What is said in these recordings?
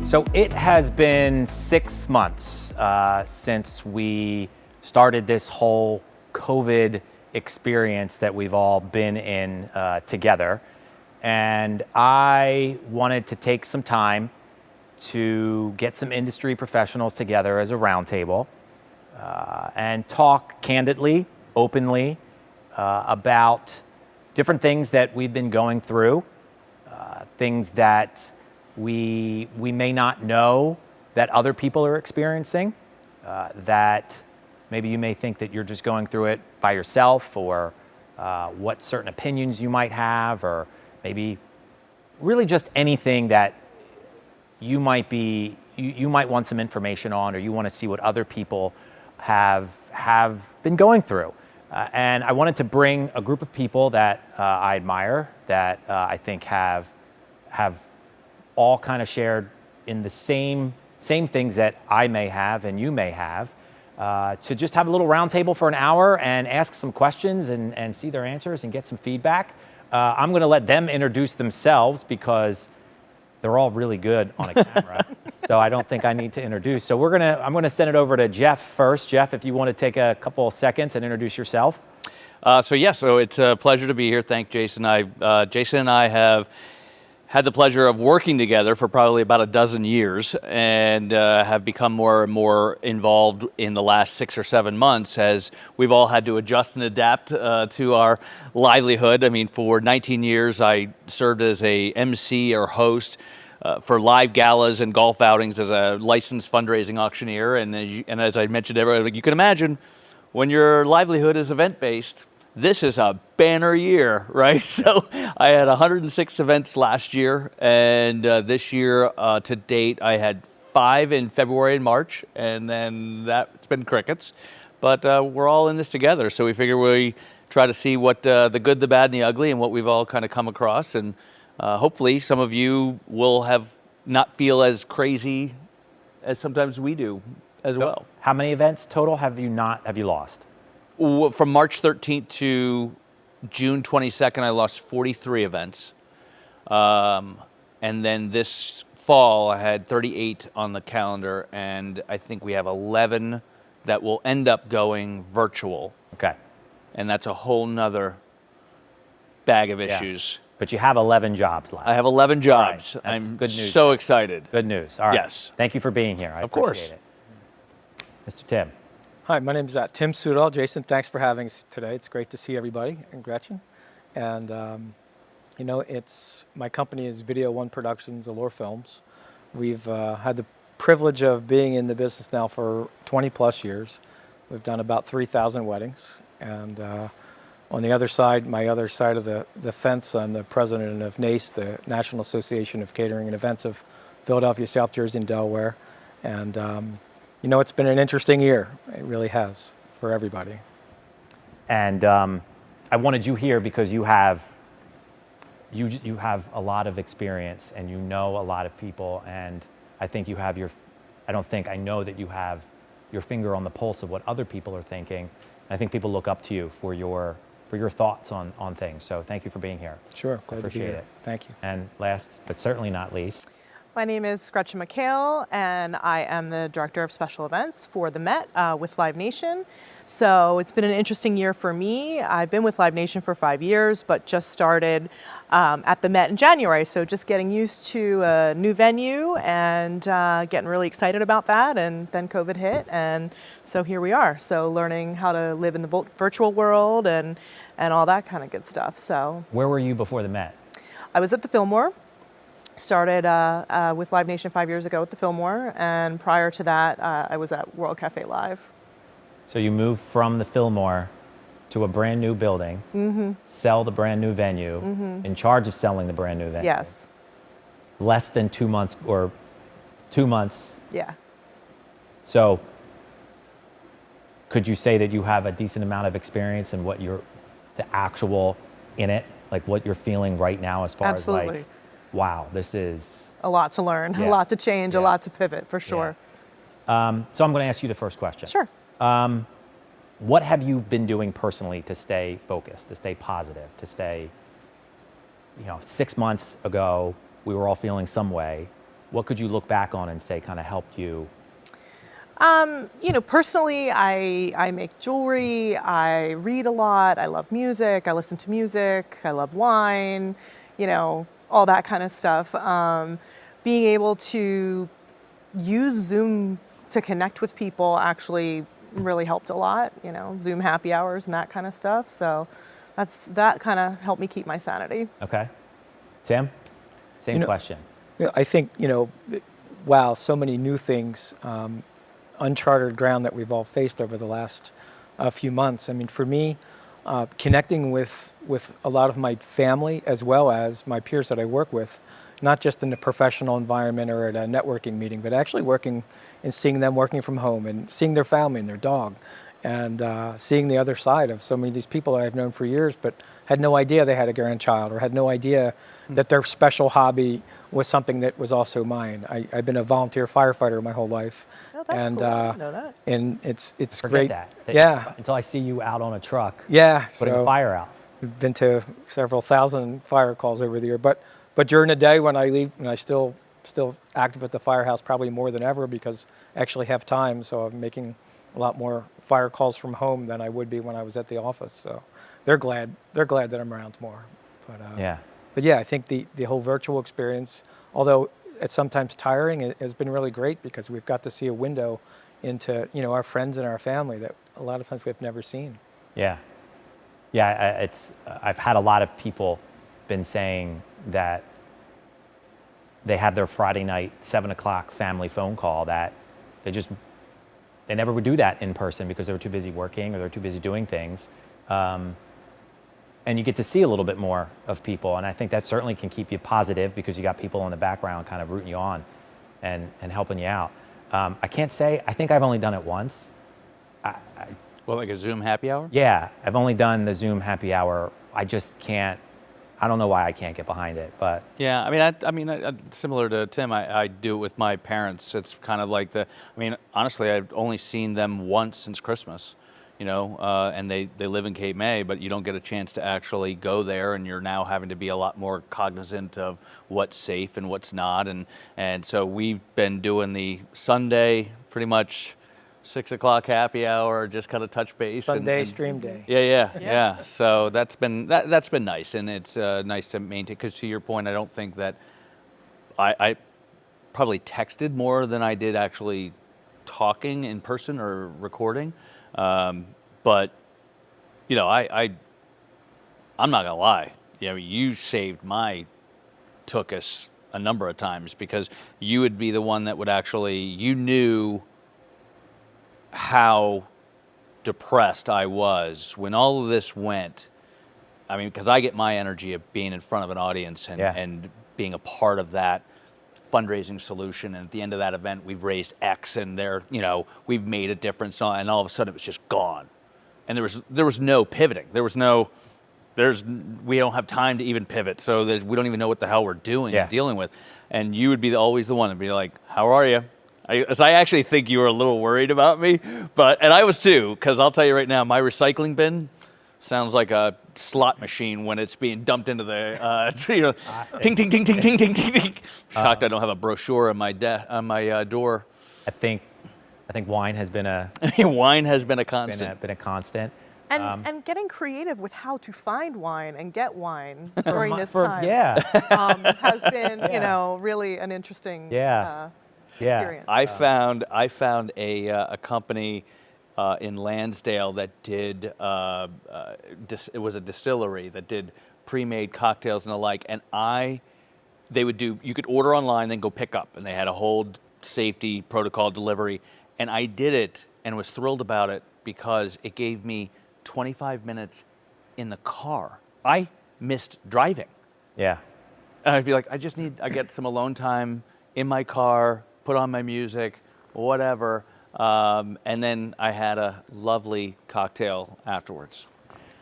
So it has been 6 months since we started this whole COVID experience that we've all been in together. And I wanted to take some time to get some industry professionals together as a roundtable and talk candidly, openly about different things that we've been going through, things that we may not know that other people are experiencing, that maybe you may think that you're just going through it by yourself, or what certain opinions you might have, or maybe really just anything that you might want some information on, or you want to see what other people have been going through. And I wanted to bring a group of people that I admire, that I think have all kind of shared in the same things that I may have and you may have, to just have a little roundtable for an hour and ask some questions and see their answers and get some feedback. I'm going to let them introduce themselves because they're all really good on a camera, so I don't think I need to introduce. So I'm going to send it over to Jeff first. Jeff, if you want to take a couple of seconds and introduce yourself. So it's a pleasure to be here. Thank Jason. Jason and I have had the pleasure of working together for probably about a dozen years, and have become more and more involved in the last 6 or 7 months as we've all had to adjust and adapt to our livelihood. I mean, for 19 years, I served as a MC or host for live galas and golf outings as a licensed fundraising auctioneer. And as I mentioned, you can imagine when your livelihood is event-based, this is a banner year, right? So I had 106 events last year, and this year to date, I had 5 in February and March, and then that's been crickets. But we're all in this together, so we figure we try to see what the good, the bad, and the ugly, and what we've all kind of come across. And hopefully some of you will not feel as crazy as sometimes we do as well. How many events total have you lost? From March 13th to June 22nd, I lost 43 events. And then this fall, I had 38 on the calendar, and I think we have 11 that will end up going virtual. Okay. And that's a whole nother bag of issues. But you have 11 jobs left. I have 11 jobs. Right. I'm good news. So excited. Good news. All right. Yes. Thank you for being here. I appreciate it. Mr. Tim. Hi, my name is Tim Sudol. Jason, thanks for having us today. It's great to see everybody, and Gretchen. And my company is Video One Productions, Allure Films. We've had the privilege of being in the business now for 20 plus years. We've done about 3,000 weddings. And on the other side, my other side of the fence, I'm the president of NACE, the National Association of Catering and Events of Philadelphia, South Jersey, and Delaware. And it's been an interesting year. It really has, for everybody. And I wanted you here because you have a lot of experience, and you know a lot of people, and I think I know that you have your finger on the pulse of what other people are thinking. I think people look up to you for your thoughts on things. So thank you for being here. Sure, glad Appreciate to be here. it. Thank you. And last but certainly not least. My name is Gretchen McHale, and I am the Director of Special Events for the Met with Live Nation. So it's been an interesting year for me. I've been with Live Nation for 5 years, but just started at the Met in January. So just getting used to a new venue and getting really excited about that. And then COVID hit, and so here we are. So learning how to live in the virtual world and all that kind of good stuff. So where were you before the Met? I was at the Fillmore. Started with Live Nation 5 years ago at the Fillmore, and prior to that, I was at World Cafe Live. So you moved from the Fillmore to a brand new building, sell the brand new venue, in charge of selling the brand new venue. Yes. Less than 2 months, or 2 months. Yeah. So could you say that you have a decent amount of experience in what the actual in it, like what you're feeling right now as far as like, wow, this is a lot to learn, a lot to change, a lot to pivot, for sure. So I'm going to ask you the first question. Sure. What have you been doing personally to stay focused, to stay positive, to stay, 6 months ago, we were all feeling some way. what could you look back on and say kind of helped you? Personally, I make jewelry, I read a lot, I love music, I listen to music, I love wine, all that kind of stuff. Being able to use Zoom to connect with people actually really helped a lot, Zoom happy hours and that kind of stuff. So that kind of helped me keep my sanity. Okay. Tim, same question. I think, wow, so many new things, uncharted ground that we've all faced over the last few months. I mean, for me, connecting with a lot of my family as well as my peers that I work with, not just in the professional environment or at a networking meeting, but actually working and seeing them working from home and seeing their family and their dog, and seeing the other side of so many of these people that I've known for years but had no idea they had a grandchild or had no idea that their special hobby was something that was also mine. I've been a volunteer firefighter my whole life. Oh, that's cool. I didn't know that. And it's Forget great. that. Yeah. Until I see you out on a truck putting a So fire out. we've been to several thousand fire calls over the year. But during the day when I leave, and I still active at the firehouse probably more than ever because I actually have time. So I'm making a lot more fire calls from home than I would be when I was at the office. So they're glad that I'm around more. But yeah, I think the whole virtual experience, although it's sometimes tiring, it has been really great because we've got to see a window into our friends and our family that a lot of times we've never seen. Yeah. I've had a lot of people been saying that they have their Friday night 7 o'clock family phone call that they never would do that in person because they were too busy working or they're too busy doing things. And you get to see a little bit more of people. And I think that certainly can keep you positive because you got people in the background kind of rooting you on and helping you out. I can't say, I think I've only done it once. Like a Zoom happy hour? Yeah, I've only done the Zoom happy hour. I just can't, I don't know why I can't get behind it, but. Yeah, I mean, similar to Tim, I do it with my parents. It's kind of like honestly, I've only seen them once since Christmas. And they live in Cape May, but you don't get a chance to actually go there, and you're now having to be a lot more cognizant of what's safe and what's not, and so we've been doing the Sunday pretty much 6 o'clock happy hour, just kind of touch base. Sunday stream day. Yeah. So that's been nice, and it's nice to maintain. Because to your point, I don't think that I probably texted more than I did actually talking in person or recording. But I'm not gonna lie. You saved my tuchus a number of times because you would be the one that would actually, you knew how depressed I was when all of this went. I mean, because I get my energy of being in front of an audience and being a part of that fundraising solution, and at the end of that event we've raised X, and we've made a difference, and all of a sudden it was just gone, and there was no pivoting. We don't have time to even pivot, so we don't even know what the hell we're doing and dealing with. And you would be always the one to be like, how are you? I actually think you were a little worried about me, and I was too, because I'll tell you right now, my recycling bin sounds like a slot machine when it's being dumped into the, ting, ting, ting, ting, ting, ting, ting, ting. Shocked I don't have a brochure on my door. I think wine has been a wine has been a constant. Been a constant. And getting creative with how to find wine and get wine during this time has been, really an interesting experience. I found a company in Lansdale that did, it was a distillery that did pre-made cocktails and the like, and you could order online, then go pick up, and they had a whole safety protocol delivery, and I did it and was thrilled about it because it gave me 25 minutes in the car. I missed driving. Yeah. And I'd be like, I get some alone time in my car, put on my music, whatever. And then I had a lovely cocktail afterwards.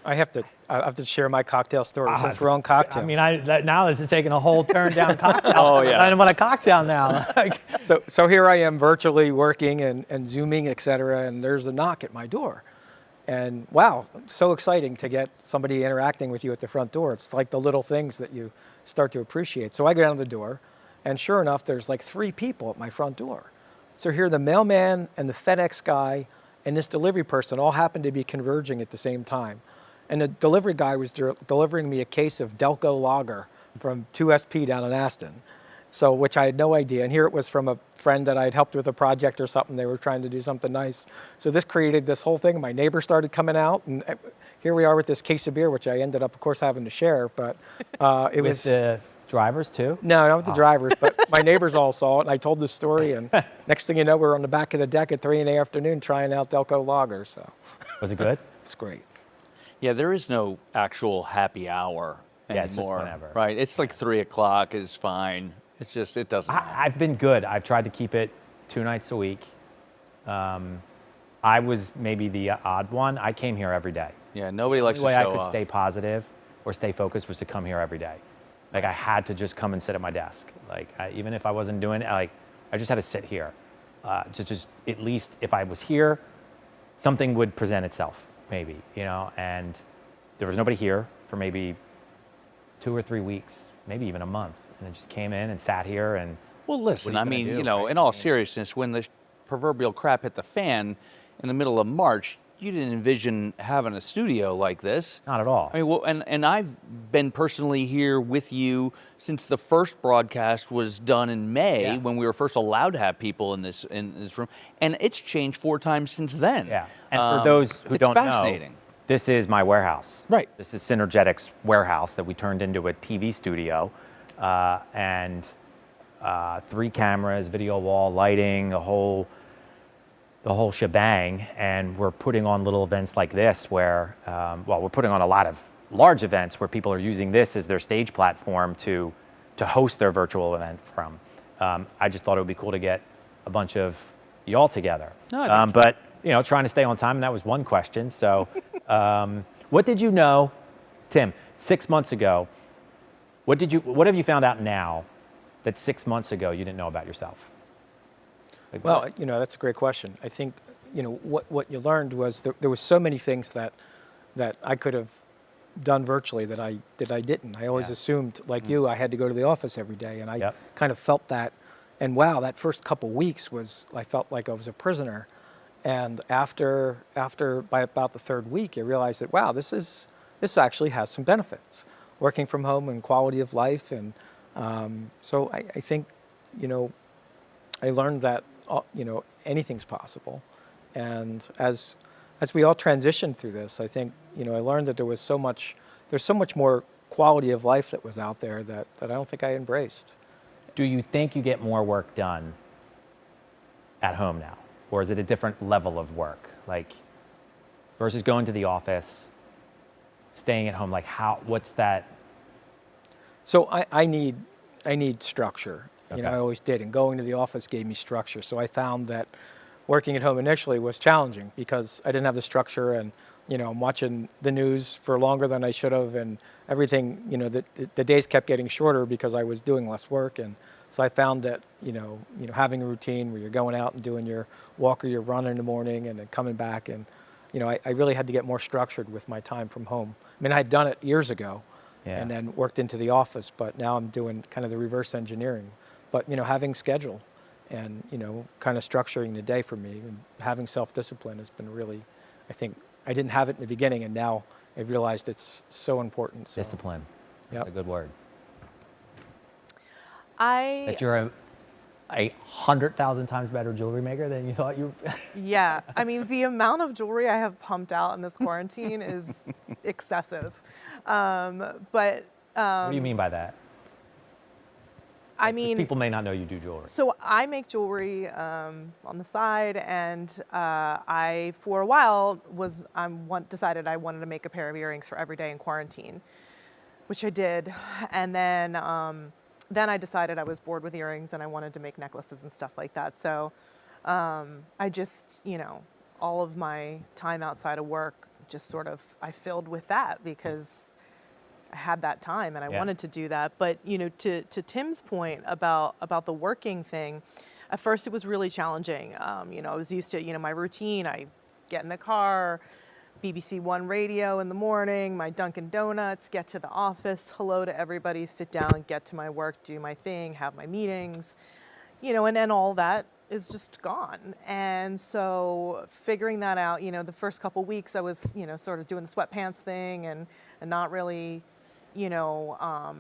I have to share my cocktail story since we're on cocktails. I mean, now this is taking a whole turn down cocktail. Oh yeah. I want a cocktail now. So here I am virtually working and Zooming, et cetera, and there's a knock at my door. And wow, so exciting to get somebody interacting with you at the front door. It's like the little things that you start to appreciate. So I go down to the door, And sure enough, there's like 3 people at my front door. So here the mailman and the FedEx guy and this delivery person all happened to be converging at the same time. And the delivery guy was delivering me a case of Delco Lager from 2SP down in Aston. So, which I had no idea. And here it was from a friend that I'd helped with a project or something. They were trying to do something nice. So this created this whole thing. My neighbors started coming out, and here we are with this case of beer, which I ended up, of course, having to share. But it With was the drivers too? no, not with the drivers, but my neighbors all saw it, and I told the story. And next thing you know, we're on the back of the deck at 3 in the afternoon trying out Delco Lager. So Was it good? it's great. Yeah, there is no actual happy hour Yeah, it's just anymore. whenever. Right? It's like 3 o'clock is fine. It's just, it doesn't matter. I've been good. I've tried to keep it 2 nights a week. I was maybe the odd one. I came here every day. Yeah, nobody likes The to only way show I could off. stay positive or stay focused was to come here every day. Like I had to just come and sit at my desk. Like even if I wasn't doing it, like I just had to sit here. Just at least if I was here, something would present itself, maybe, you know. And there was nobody here for maybe 2 or 3 weeks, maybe even a month, and I just came in and sat here and. Well, listen, What are I you gonna mean, do, you know, right? in all seriousness, when the proverbial crap hit the fan in the middle of March, you didn't envision having a studio like this. Not at all. I mean, well, and I've been personally here with you since the first broadcast was done in May, Yeah. when we were first allowed to have people in this room, and it's changed 4 times since then. Yeah, and for those who it's don't fascinating. know, this is my warehouse. Right. This is Synergetic's warehouse that we turned into a TV studio, and 3 cameras, video wall, lighting, the whole shebang. And we're putting on little events like this where, well, we're putting on a lot of large events where people are using this as their stage platform to host their virtual event from. I just thought it would be cool to get a bunch of y'all together. No, I think But you know, trying to stay on time, and that was one question. So, what did you know, Tim, 6 months ago? What have you found out now that 6 months ago you didn't know about yourself? Like, Well, you know, that's a great question. I think, you know, what you learned was there was so many things that I could have done virtually that I didn't. I always Yeah. assumed, like you, I had to go to the office every day, and I Yep. kind of felt that. And wow, that first couple weeks I felt like I was a prisoner. And after by about the 3rd week, I realized that wow, this actually has some benefits. Working from home and quality of life, and so I think, you know, I learned that you know, anything's possible. And as we all transitioned through this, I think, you know, I learned that there's so much more quality of life that was out there that I don't think I embraced. do you think you get more work done at home now, or is it a different level of work, like versus going to the office, staying at home? Like what's that? So I need structure. You know, Okay. I always did, and going to the office gave me structure. So I found that working at home initially was challenging because I didn't have the structure, and you know, I'm watching the news for longer than I should have, and everything. You know, the days kept getting shorter because I was doing less work, and so I found that you know having a routine where you're going out and doing your walk or your run in the morning, and then coming back, and you know, I really had to get more structured with my time from home. I mean, I had done it years ago, Yeah. and then worked into the office, but now I'm doing kind of the reverse engineering. But you know, having schedule and you know, kind of structuring the day for me and having self-discipline has been really, I think, I didn't have it in the beginning, and now I've realized it's so important. So, Discipline. Yep. That's a good word. I That you're a 100,000 times better jewelry maker than you thought you were. Yeah, I mean, the amount of jewelry I have pumped out in this quarantine is excessive. But What do you mean by that? I 'Cause mean, people may not know you do jewelry. so I make jewelry on the side, and I, for a while, decided I wanted to make a pair of earrings for every day in quarantine, which I did, and then I decided I was bored with earrings and I wanted to make necklaces and stuff like that. So I just, you know, all of my time outside of work just sort of I filled with that because I had that time and I Yeah. wanted to do that. But you know, to Tim's point about the working thing, at first it was really challenging. You know, I was used to, you know, my routine. I get in the car, BBC One radio in the morning, my Dunkin' Donuts, get to the office, hello to everybody, sit down, get to my work, do my thing, have my meetings, and then all that is just gone. And so figuring that out, the first couple weeks I was, sort of doing the sweatpants thing and not really, you know,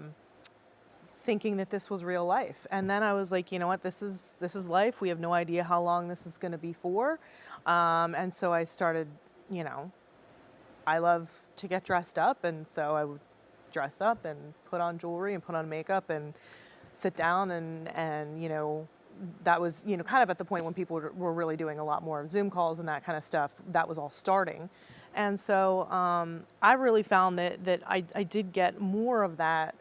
thinking that this was real life. And then I was like, you know what, this is life. We have no idea how long this is going to be for. And so I started, I love to get dressed up. And so I would dress up and put on jewelry and put on makeup and sit down and that was, kind of at the point when people were really doing a lot more Zoom calls and that kind of stuff. That was all starting. And so I really found that I did get more of that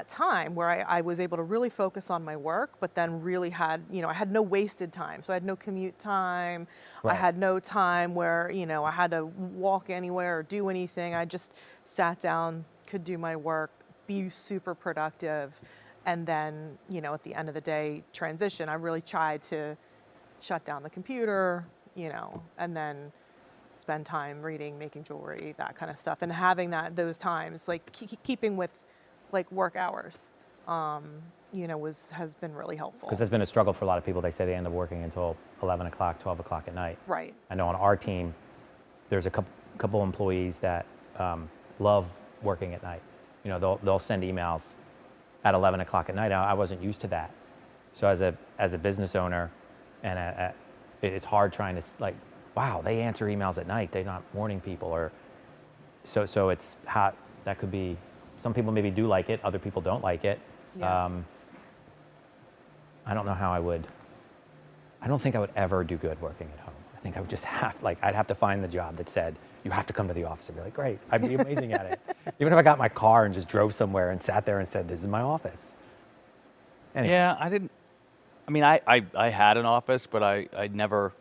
time where I was able to really focus on my work, but then really had, I had no wasted time. So I had no commute time. Right. I had no time where, I had to walk anywhere or do anything. I just sat down, could do my work, be super productive. And then, at the end of the day, transition. I really tried to shut down the computer, and then spend time reading, making jewelry, that kind of stuff. And having those times, like keeping with like work hours, has been really helpful. Because that's been a struggle for a lot of people. They say they end up working until 11 o'clock, 12 o'clock at night. Right. I know on our team, there's a couple employees that love working at night. They'll send emails at 11 o'clock at night. I wasn't used to that. So as a business owner, and it's hard trying to wow, they answer emails at night. They're not morning people, or so it's how that could be. Some people maybe do like it. Other people don't like it. Yeah. I don't know how I would. I don't think I would ever do good working at home. I think I would just I'd have to find the job that said, you have to come to the office. I'd be like, great, I'd be amazing at it. Even if I got my car and just drove somewhere and sat there and said, this is my office. Anyway. Yeah, I didn't. I mean, I had an office, but I never,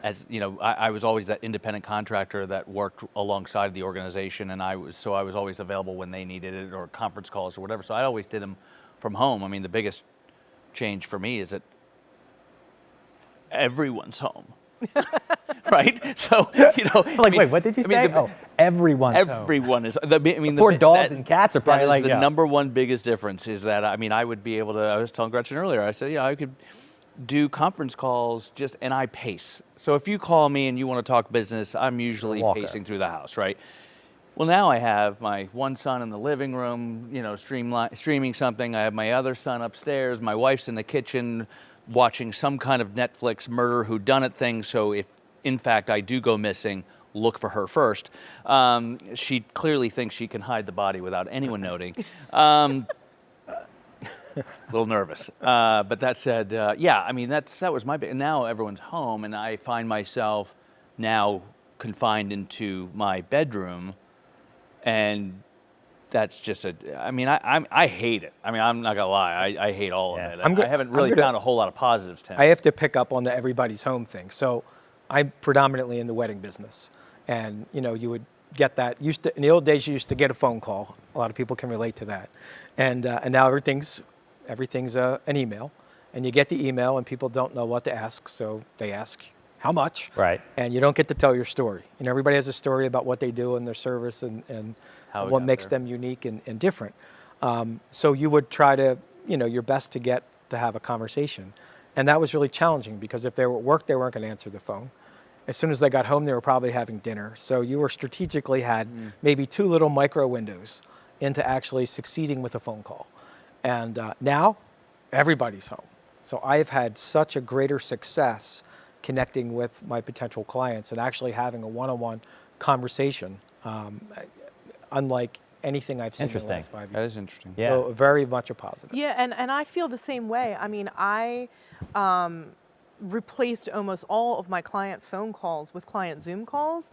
as I was always that independent contractor that worked alongside the organization, and I was always available when they needed it, or conference calls or whatever. So I always did them from home. I mean, the biggest change for me is that everyone's home. Right? So, wait, what did you say? Everyone is. Poor dogs and cats are probably that is the number one biggest difference is that, I would be able to, I was telling Gretchen earlier, I said, I could do conference calls and I pace. So if you call me and you want to talk business, I'm usually pacing through the house, right? Well, now I have my one son in the living room, streaming something. I have my other son upstairs. My wife's in the kitchen watching some kind of Netflix murder whodunit thing. So if, in fact, I do go missing, look for her first. She clearly thinks she can hide the body without anyone noting. A little nervous. But that said, that was my big. Now everyone's home, and I find myself now confined into my bedroom, and that's just I hate it. I'm not gonna lie, I hate all of it. I haven't really found a whole lot of positives to it. I have to pick up on the everybody's home thing. So I'm predominantly in the wedding business, and you would get that. In the old days, you used to get a phone call. A lot of people can relate to that, and now everything's an email, and you get the email, and people don't know what to ask, so they ask how much, right? And you don't get to tell your story. Everybody has a story about what they do in their service and what makes them unique and different. So you would try to, your best to get to have a conversation. And that was really challenging because if they were at work, they weren't going to answer the phone. As soon as they got home, they were probably having dinner. So you were strategically had maybe 2 little micro windows into actually succeeding with a phone call. And now everybody's home. So I've had such a greater success connecting with my potential clients and actually having a one-on-one conversation, unlike anything I've seen in the last 5 years. That is interesting. Yeah. So very much a positive. Yeah, and I feel the same way. I replaced almost all of my client phone calls with client Zoom calls.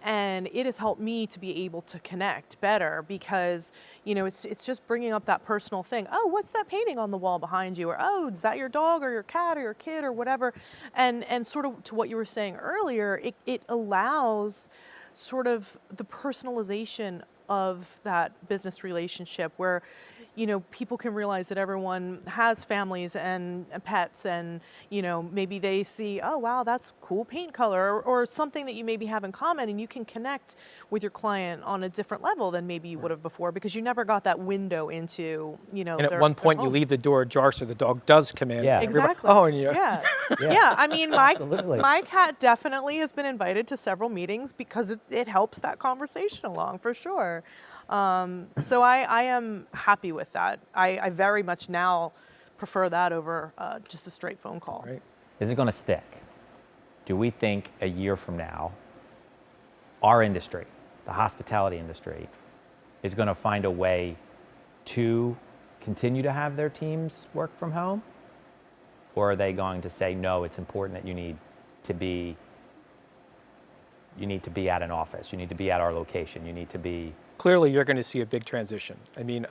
And it has helped me to be able to connect better because, it's just bringing up that personal thing. Oh, what's that painting on the wall behind you? Or, oh, is that your dog or your cat or your kid or whatever? And sort of to what you were saying earlier, it allows sort of the personalization of that business relationship where people can realize that everyone has families and pets, and, maybe they see, oh, wow, that's cool paint color, or something that you maybe have in common, and you can connect with your client on a different level than maybe you would have before, because you never got that window into, And at one point, you leave the door ajar so the dog does come in. Yeah. Exactly. Oh, and you. Yeah. Yeah. Yeah. I mean, Absolutely. my cat definitely has been invited to several meetings because it helps that conversation along, for sure. So I am happy with that. I very much now prefer that over just a straight phone call. Right. Is it going to stick? Do we think a year from now, our industry, the hospitality industry, is going to find a way to continue to have their teams work from home? Or are they going to say, no, it's important that you need to be at an office, you need to be at our location, you need to be... Clearly, you're going to see a big transition. I mean,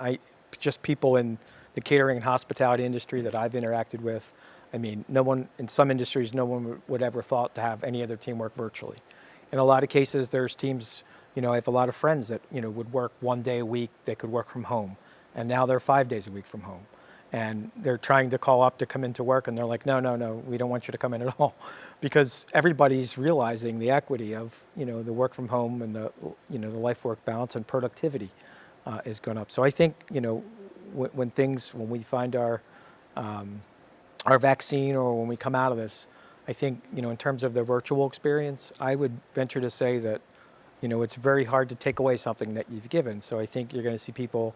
just people in the catering and hospitality industry that I've interacted with, I mean, no one, in some industries, no one would ever thought to have any other team work virtually. In a lot of cases, there's teams, I have a lot of friends that, would work 1 day a week, they could work from home. And now they're 5 days a week from home. And they're trying to call up to come into work, and they're like, no, we don't want you to come in at all. Because everybody's realizing the equity of, the work from home and the life-work balance and productivity is going up. So I think, when we find our vaccine, or when we come out of this, I think, in terms of the virtual experience, I would venture to say that, it's very hard to take away something that you've given. So I think you're going to see people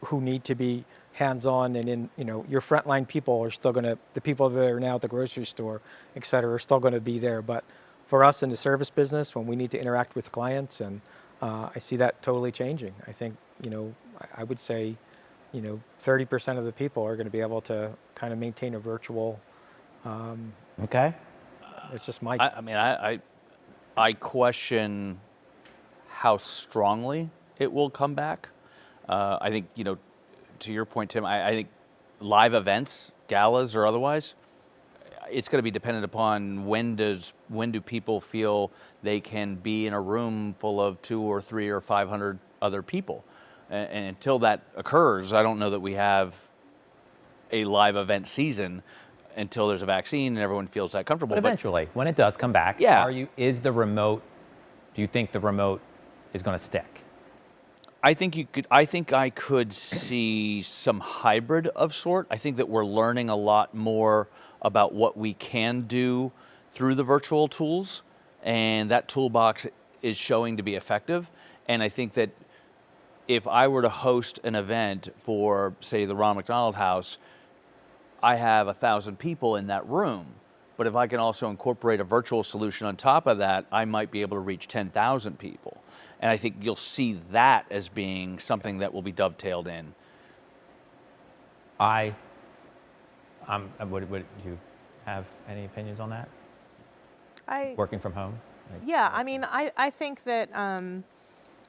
who need to be hands-on, and in, your frontline people are still going to, the people that are now at the grocery store, et cetera, are still going to be there. But for us in the service business, when we need to interact with clients, and I see that totally changing. I think, I would say, 30% of the people are going to be able to kind of maintain a virtual. Okay. It's just my. I mean, I question how strongly it will come back. I think, to your point, Tim, I think live events, galas or otherwise, it's going to be dependent upon when do people feel they can be in a room full of 200 or 300 or 500 other people. And until that occurs, I don't know that we have a live event season until there's a vaccine and everyone feels that comfortable. But eventually, when it does come back, yeah. do you think the remote is going to stick? I think I could see some hybrid of sort. I think that we're learning a lot more about what we can do through the virtual tools, and that toolbox is showing to be effective. And I think that if I were to host an event for, say, the Ronald McDonald House, I have 1,000 people in that room. But if I can also incorporate a virtual solution on top of that, I might be able to reach 10,000 people. And I think you'll see that as being something that will be dovetailed in. Would you have any opinions on that? Working from home? Yeah, I mean, I think that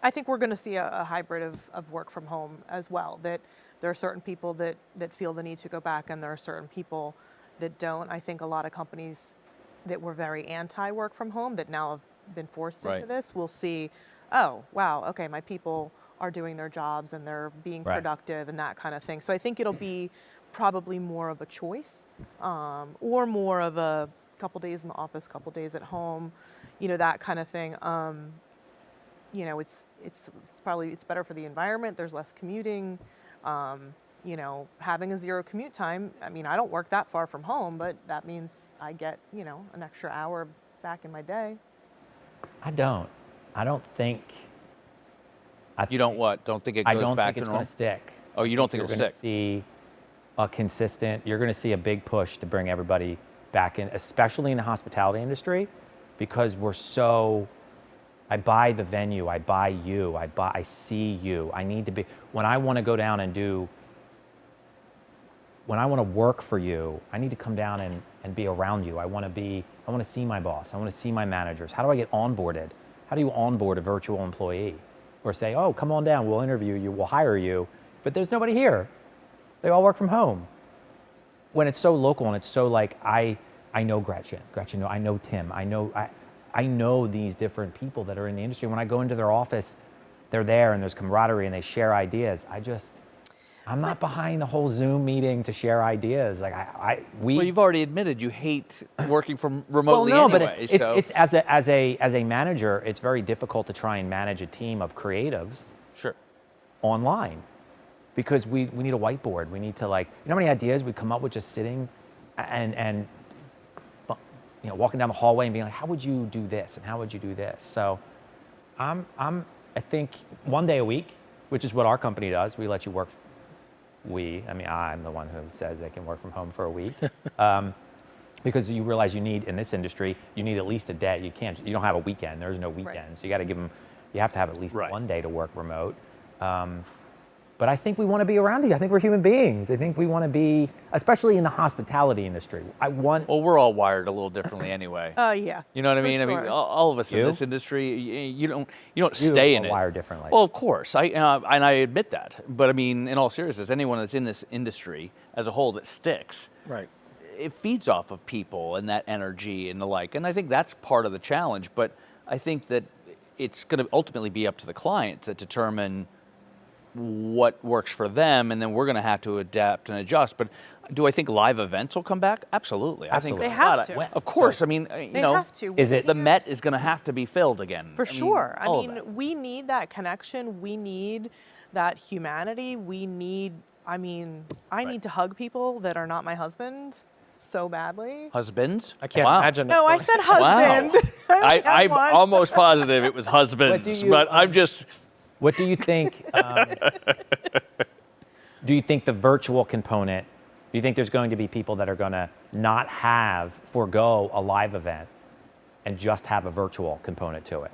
I think we're going to see a hybrid of work from home as well. That there are certain people that feel the need to go back, and there are certain people that don't. I think a lot of companies that were very anti-work from home that now have been forced into this will see, oh, wow, okay, my people are doing their jobs and they're being productive and that kind of thing. So I think it'll be probably more of a choice, or more of a couple days in the office, couple days at home, that kind of thing. It's probably better for the environment. There's less commuting. Having a zero commute time. I mean, I don't work that far from home, but that means I get, an extra hour back in my day. I don't think. You don't what? Don't think it goes back to normal? I don't think it's going to stick. Oh, you don't think it'll stick? You're going to see a big push to bring everybody back in, especially in the hospitality industry, because I buy the venue, I buy you, I see you. I need to be, when I want to go down and when I want to work for you, I need to come down and be around you. I want to see my boss. I want to see my managers. How do I get onboarded? How do you onboard a virtual employee? Or say, oh, come on down, we'll interview you, we'll hire you, but there's nobody here. They all work from home. When it's so local and it's so like, I know Gretchen, I know Tim, I know these different people that are in the industry. When I go into their office, they're there and there's camaraderie and they share ideas. I'm not behind the whole Zoom meeting to share ideas. Like Well, you've already admitted you hate working from well, remotely no, anyway. but So it's as a manager, it's very difficult to try and manage a team of creatives sure. online, because we need a whiteboard. We need to, like, you know how many ideas we come up with just sitting and walking down the hallway and being like, how would you do this and how would you do this? So I think 1 day a week, which is what our company does. We let you work. I'm the one who says they can work from home for a week. Because you realize you need, in this industry, you need at least a day. You don't have a weekend. There's no weekend. Right. So you got to give them, you have to have at least Right. 1 day to work remote. But I think we want to be around you. I think we're human beings. I think we want to be, especially in the hospitality industry. Well, we're all wired a little differently anyway. Oh yeah. You know what I for mean? I mean, sure. all of us in You? this industry, you don't You stay in are it. wired differently. Well, of course, and I admit that. But I mean, in all seriousness, anyone that's in this industry as a whole that sticks, Right. it feeds off of people and that energy and the like. And I think that's part of the challenge. But I think that it's going to ultimately be up to the client to determine what works for them, and then we're going to have to adapt and adjust. But do I think live events will come back? Absolutely. Absolutely. I They think have gotta- to. Of course. I mean, They have to. Is it- the Met is going to have to be filled again. For sure. I all of mean, that. we need that connection. We need that humanity. We need, I need to hug people that are not my husband so badly. Husbands? I can't Wow. imagine. No, I said Wow. husband. I have I'm one. almost positive it was husbands, you, but I'm just. What do you think? Do you think the virtual component? Do you think there's going to be people that are going to not forego a live event and just have a virtual component to it?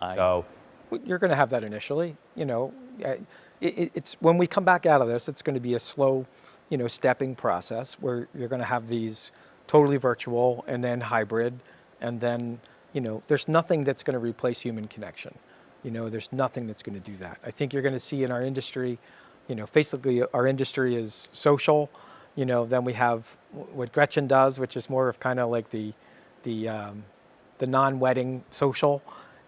So You're going to have that initially. It's when we come back out of this, it's going to be a slow, stepping process where you're going to have these totally virtual and then hybrid, and then there's nothing that's going to replace human connection. There's nothing that's going to do that. I think you're going to see in our industry, basically our industry is social. Then we have what Gretchen does, which is more of kind of like the non-wedding social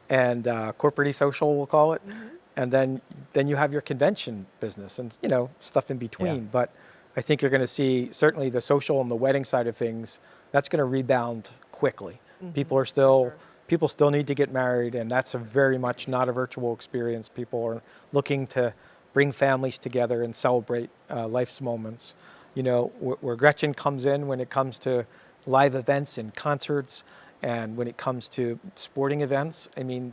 and corporate social, we'll call it. Mm-hmm. And then you have your convention business and stuff in between. Yeah. But I think you're going to see certainly the social and the wedding side of things. That's going to rebound quickly. People are still. People still need to get married, and that's a very much not a virtual experience. People are looking to bring families together and celebrate life's moments. Where Gretchen comes in when it comes to live events and concerts, and when it comes to sporting events,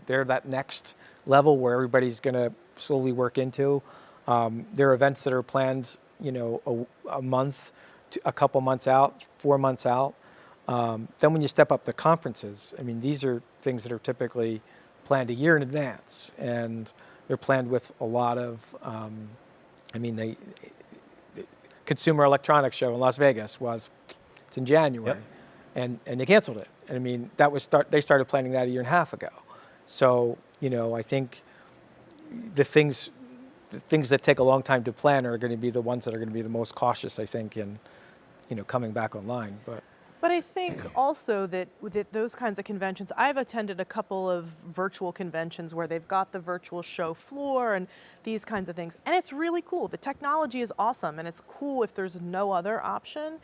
they're that next level where everybody's going to slowly work into. There are events that are planned, a month, a couple months out, 4 months out. Then when you step up to conferences, these are things that are typically planned a year in advance, and they're planned with a lot of, the Consumer Electronics Show in Las Vegas it's in January, and they canceled it. They started planning that a year and a half ago. So, I think the things that take a long time to plan are going to be the ones that are going to be the most cautious, I think, in, coming back online. But I think also that those kinds of conventions, I've attended a couple of virtual conventions where they've got the virtual show floor and these kinds of things. And it's really cool. The technology is awesome, and it's cool if there's no other option.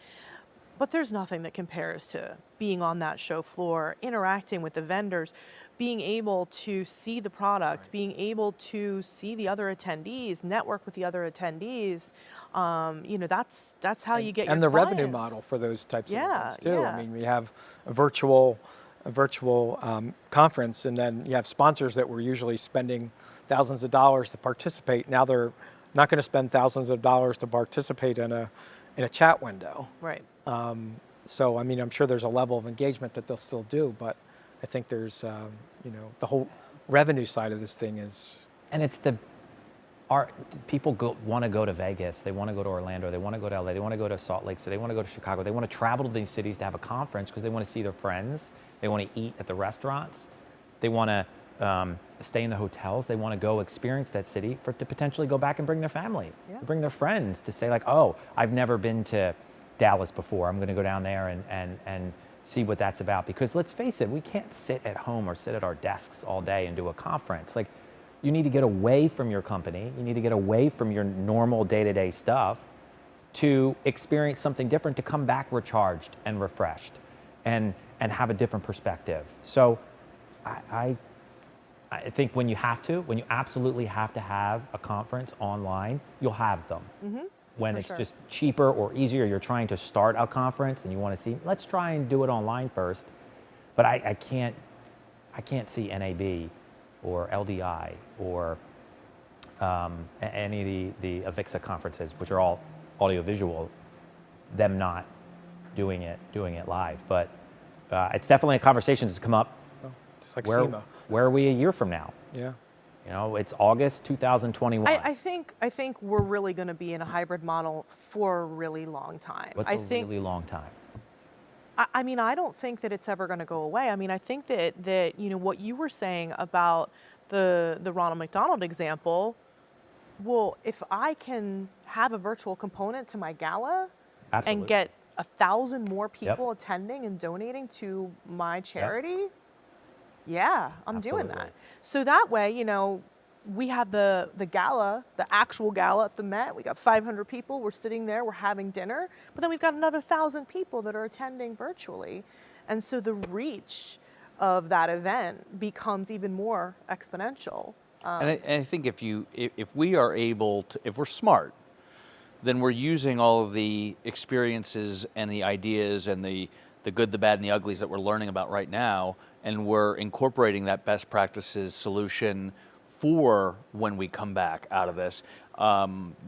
But there's nothing that compares to being on that show floor, interacting with the vendors, being able to see the product, being able to see the other attendees, network with the other attendees. That's how you get your and the clients. revenue model for those types of Yeah, events too. yeah. We have a virtual conference, and then you have sponsors that were usually spending thousands of dollars to participate. Now they're not going to spend thousands of dollars to participate in a chat window. Right. So I'm sure there's a level of engagement that they'll still do, but I think there's the whole revenue side of this thing is. And it's people want to go to Vegas, they want to go to Orlando, they want to go to LA, they want to go to Salt Lake City, they want to go to Chicago, they want to travel to these cities to have a conference because they want to see their friends, they want to eat at the restaurants, they want to stay in the hotels, they want to go experience that city to potentially go back and bring their family, bring their friends to say like, oh, I've never been to Dallas before, I'm going to go down there and see what that's about. Because let's face it, we can't sit at home or sit at our desks all day and do a conference. Like, you need to get away from your company. You need to get away from your normal day-to-day stuff to experience something different, to come back recharged and refreshed and have a different perspective. So I think when you absolutely have to have a conference online, you'll have them. When it's just cheaper or easier, you're trying to start a conference and you want to see, let's try and do it online first. But I can't see NAB or LDI or any of the AVIXA conferences, which are all audiovisual, them not doing it live. But it's definitely a conversation that's come up. Just like where, SEMA. Where are we a year from now? Yeah. You know, it's August 2021. I think we're really going to be in a hybrid model for a really long time. What's a really long time? I mean, I don't think that it's ever going to go away. I mean, I think that you know what you were saying about the Ronald McDonald example. Well, if I can have a virtual component to my gala and get 1,000 more people attending and donating to my charity, yeah, I'm doing that. So that way, you know, we have the gala, the actual gala at the Met. We got 500 people. We're sitting there. We're having dinner. But then we've got another 1,000 people that are attending virtually. And so the reach of that event becomes even more exponential. And I think if we are able to, if we're smart, then we're using all of the experiences and the ideas and the good, the bad, and the uglies that we're learning about right now, and we're incorporating that best practices solution for when we come back out of this.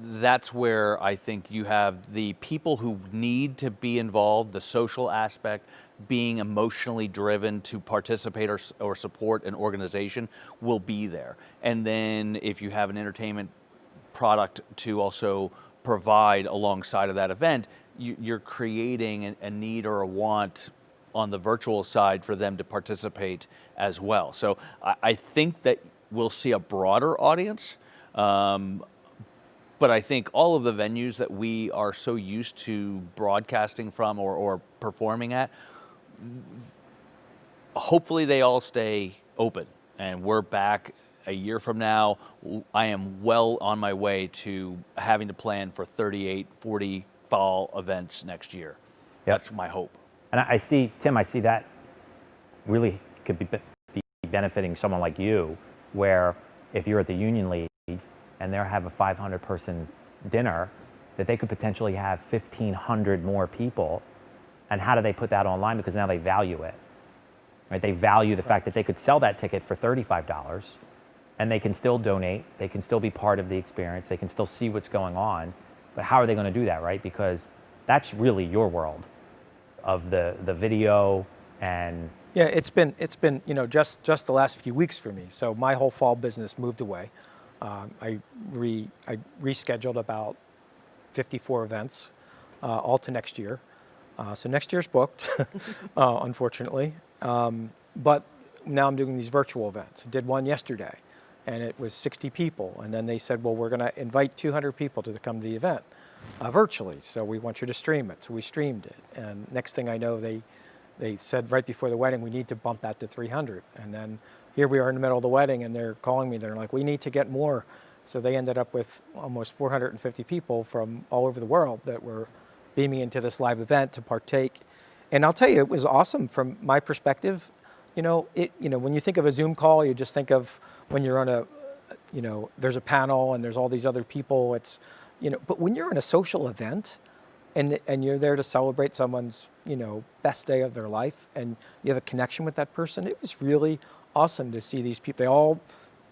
That's where I think you have the people who need to be involved, the social aspect, being emotionally driven to participate or support an organization will be there. And then if you have an entertainment product to also provide alongside of that event, you're creating a need or a want on the virtual side for them to participate as well. So I think that we'll see a broader audience, but I think all of the venues that we are so used to broadcasting from or performing at, hopefully they all stay open and we're back a year from now. I am well on my way to having to plan for 38, 40 fall events next year. That's my hope. And I see, Tim, I see that really could be benefiting someone like you, where if you're at the Union League and they have a 500-person dinner, that they could potentially have 1,500 more people. And how do they put that online? Because now they value it. Right? They value the fact that they could sell that ticket for $35 and they can still donate, they can still be part of the experience, they can still see what's going on. But how are they going to do that, right? Because that's really your world of the video and... Yeah, it's been you know, just the last few weeks for me. So my whole fall business moved away. I rescheduled about 54 events, all to next year. So next year's booked, unfortunately. But now I'm doing these virtual events. I did one yesterday, and it was 60 people. And then they said, well, we're going to invite 200 people to come to the event virtually. So we want you to stream it. So we streamed it. And next thing I know, they said right before the wedding, we need to bump that to 300. And then here we are in the middle of the wedding, and they're calling me. They're like, we need to get more. So they ended up with almost 450 people from all over the world that were beaming into this live event to partake. And I'll tell you, it was awesome from my perspective. You know, when you think of a Zoom call, you just think of when you're on a, you know, there's a panel and there's all these other people. It's, you know, but when you're in a social event and you're there to celebrate someone's, you know, best day of their life and you have a connection with that person, it was really awesome to see these people. They all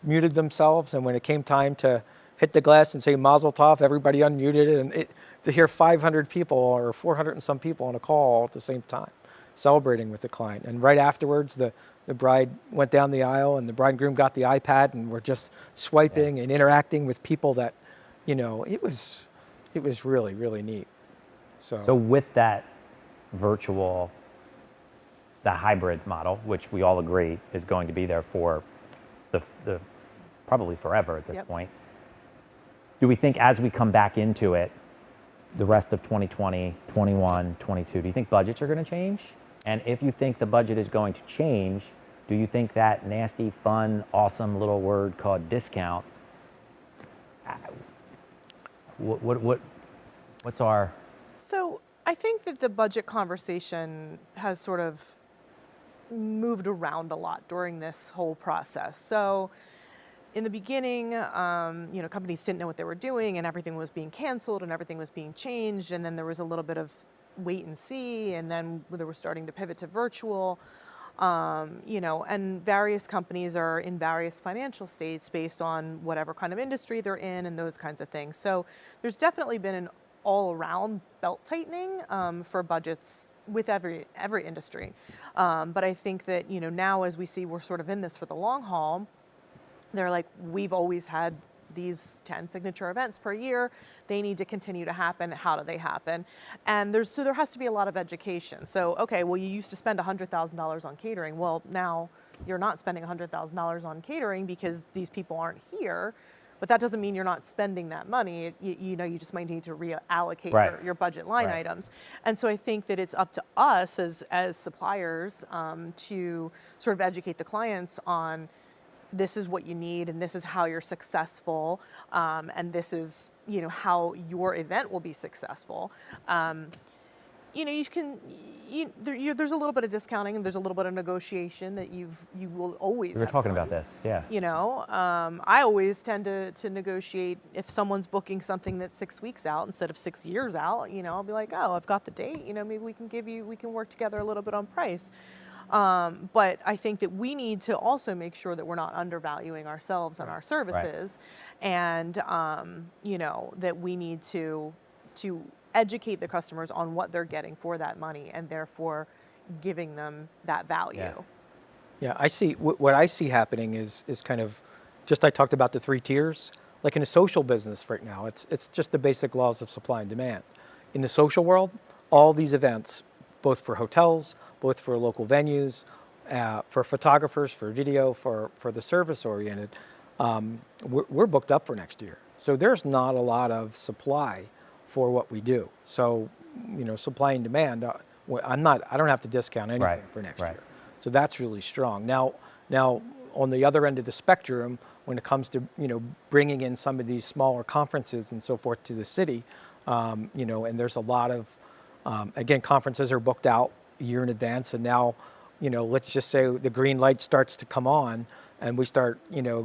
muted themselves, and when it came time to hit the glass and say Mazel Tov, everybody unmuted it, and to hear 500 people or 400 and some people on a call at the same time celebrating with the client. And right afterwards, the bride went down the aisle and the bride and groom got the iPad and were just swiping and interacting with people that, you know, it was really, really neat. So with that virtual, the hybrid model, which we all agree is going to be there for the probably forever at this point, do we think as we come back into it, the rest of 2020, 21, 22, do you think budgets are going to change? And if you think the budget is going to change, do you think that nasty, fun, awesome little word called discount, what's our... So I think that the budget conversation has sort of moved around a lot during this whole process. So in the beginning, companies didn't know what they were doing, and everything was being canceled and everything was being changed. And then there was a little bit of wait and see, and then they were starting to pivot to virtual. And various companies are in various financial states based on whatever kind of industry they're in and those kinds of things. So there's definitely been an all-around belt tightening for budgets with every industry. But I think that, now as we see we're sort of in this for the long haul, they're like, we've always had these 10 signature events per year. They need to continue to happen. How do they happen? And there has to be a lot of education. So, okay, well, you used to spend $100,000 on catering. Well, now you're not spending $100,000 on catering because these people aren't here. But that doesn't mean you're not spending that money. You just might need to reallocate your budget line items. And so I think that it's up to us as suppliers to sort of educate the clients on, this is what you need, and this is how you're successful, and this is how your event will be successful. There's a little bit of discounting and there's a little bit of negotiation that you will always. We were talking about this, yeah. I always tend to negotiate if someone's booking something that's 6 weeks out instead of 6 years out. I'll be like, oh, I've got the date. Maybe we can work together a little bit on price. But I think that we need to also make sure that we're not undervaluing ourselves and our services, and that we need to educate the customers on what they're getting for that money, and therefore giving them that value. Yeah, I see. What I see happening is kind of, just I talked about the 3 tiers. Like in a social business right now, it's just the basic laws of supply and demand. In the social world, all these events, both for hotels, both for local venues, for photographers, for video, for the service-oriented, we're booked up for next year. So there's not a lot of supply for what we do. So, supply and demand, I don't have to discount anything for next year. So that's really strong. Now, on the other end of the spectrum, when it comes to, bringing in some of these smaller conferences and so forth to the city, and there's a lot of, again, conferences are booked out a year in advance, and now, let's just say the green light starts to come on and we start,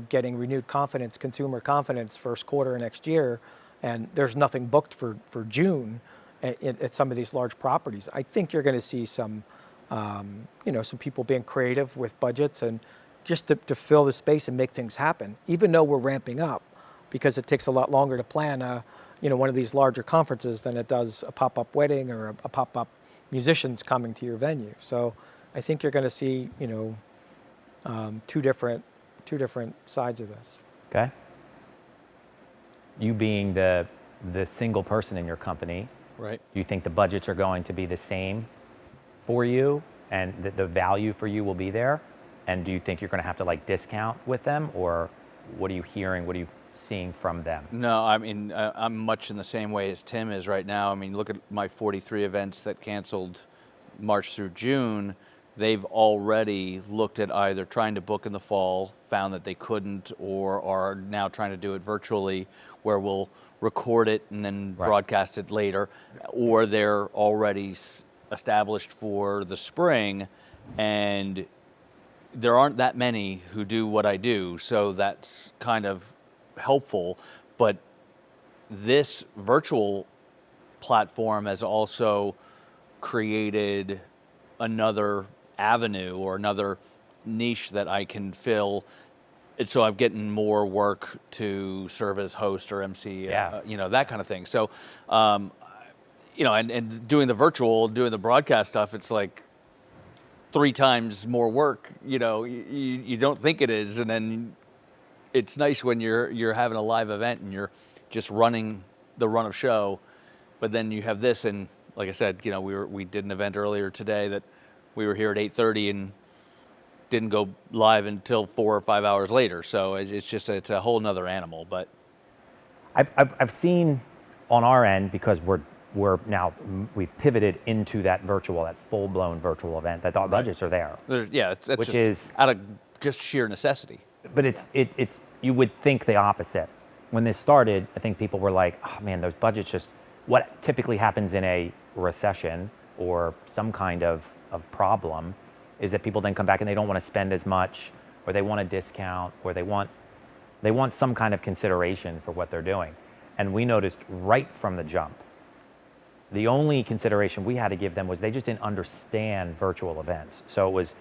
getting renewed confidence, consumer confidence first quarter next year, and there's nothing booked for June at some of these large properties. I think you're going to see some, some people being creative with budgets and just to fill the space and make things happen, even though we're ramping up, because it takes a lot longer to plan one of these larger conferences than it does a pop-up wedding or a pop-up musicians coming to your venue. So I think you're going to see, two different sides of this. Okay. You being the single person in your company, right? Do you think the budgets are going to be the same for you, and the value for you will be there? And do you think you're going to have to discount with them, or what are you hearing? What are you seeing from them? No, I mean, I'm much in the same way as Tim is right now. I mean, look at my 43 events that canceled March through June. They've already looked at either trying to book in the fall, found that they couldn't, or are now trying to do it virtually, where we'll record it and then broadcast it later, or they're already established for the spring, and there aren't that many who do what I do, so that's kind of helpful. But this virtual platform has also created another avenue or another niche that I can fill. And so I'm getting more work to serve as host or MC, that kind of thing. So, and doing the broadcast stuff, it's like 3 times more work. You don't think it is, and then it's nice when you're having a live event and you're just running the run of show, but then you have this, and like I said, we did an event earlier today that we were here at 8:30 and didn't go live until 4 or 5 hours later. So it's a whole nother animal. But I've seen on our end, because we're we've pivoted into that full-blown virtual event. That the budgets are there. That's which just is out of just sheer necessity. But it's you would think the opposite. When this started, I think people were like, oh man, those budgets just, what typically happens in a recession or some kind of problem is that people then come back and they don't want to spend as much, or they want a discount, or they want some kind of consideration for what they're doing. And we noticed right from the jump, the only consideration we had to give them was they just didn't understand virtual events. So it was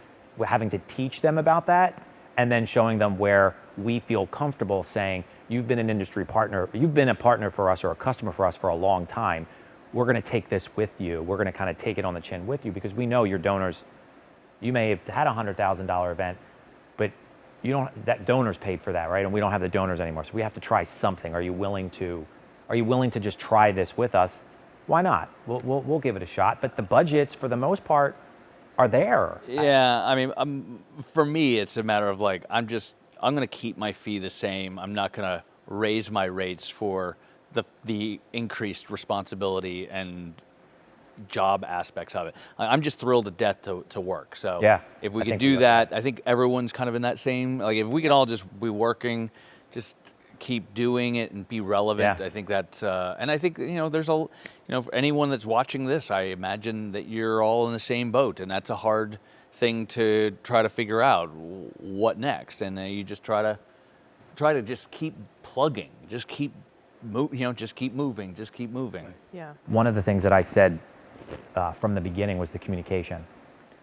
having to teach them about that, and then showing them where we feel comfortable saying, you've been an industry partner, you've been a partner for us or a customer for us for a long time. We're going to take this with you. We're going to kind of take it on the chin with you, because we know your donors, you may have had a $100,000 event, but that donors paid for that, right? And we don't have the donors anymore. So we have to try something. Are you willing to just try this with us? Why not? We'll give it a shot. But the budgets, for the most part, are there. Yeah, I mean, for me, it's a matter of like, I'm going to keep my fee the same. I'm not going to raise my rates for the increased responsibility and job aspects of it. I'm just thrilled to death to work. So yeah, if we could do that, I think everyone's kind of in that same, like if we could all just be working, just keep doing it and be relevant. Yeah. I think that's, and I think, there's for anyone that's watching this, I imagine that you're all in the same boat, and that's a hard thing to try to figure out what next. And then you just try to just keep plugging, just keep just keep moving. Yeah. One of the things that I said from the beginning was the communication.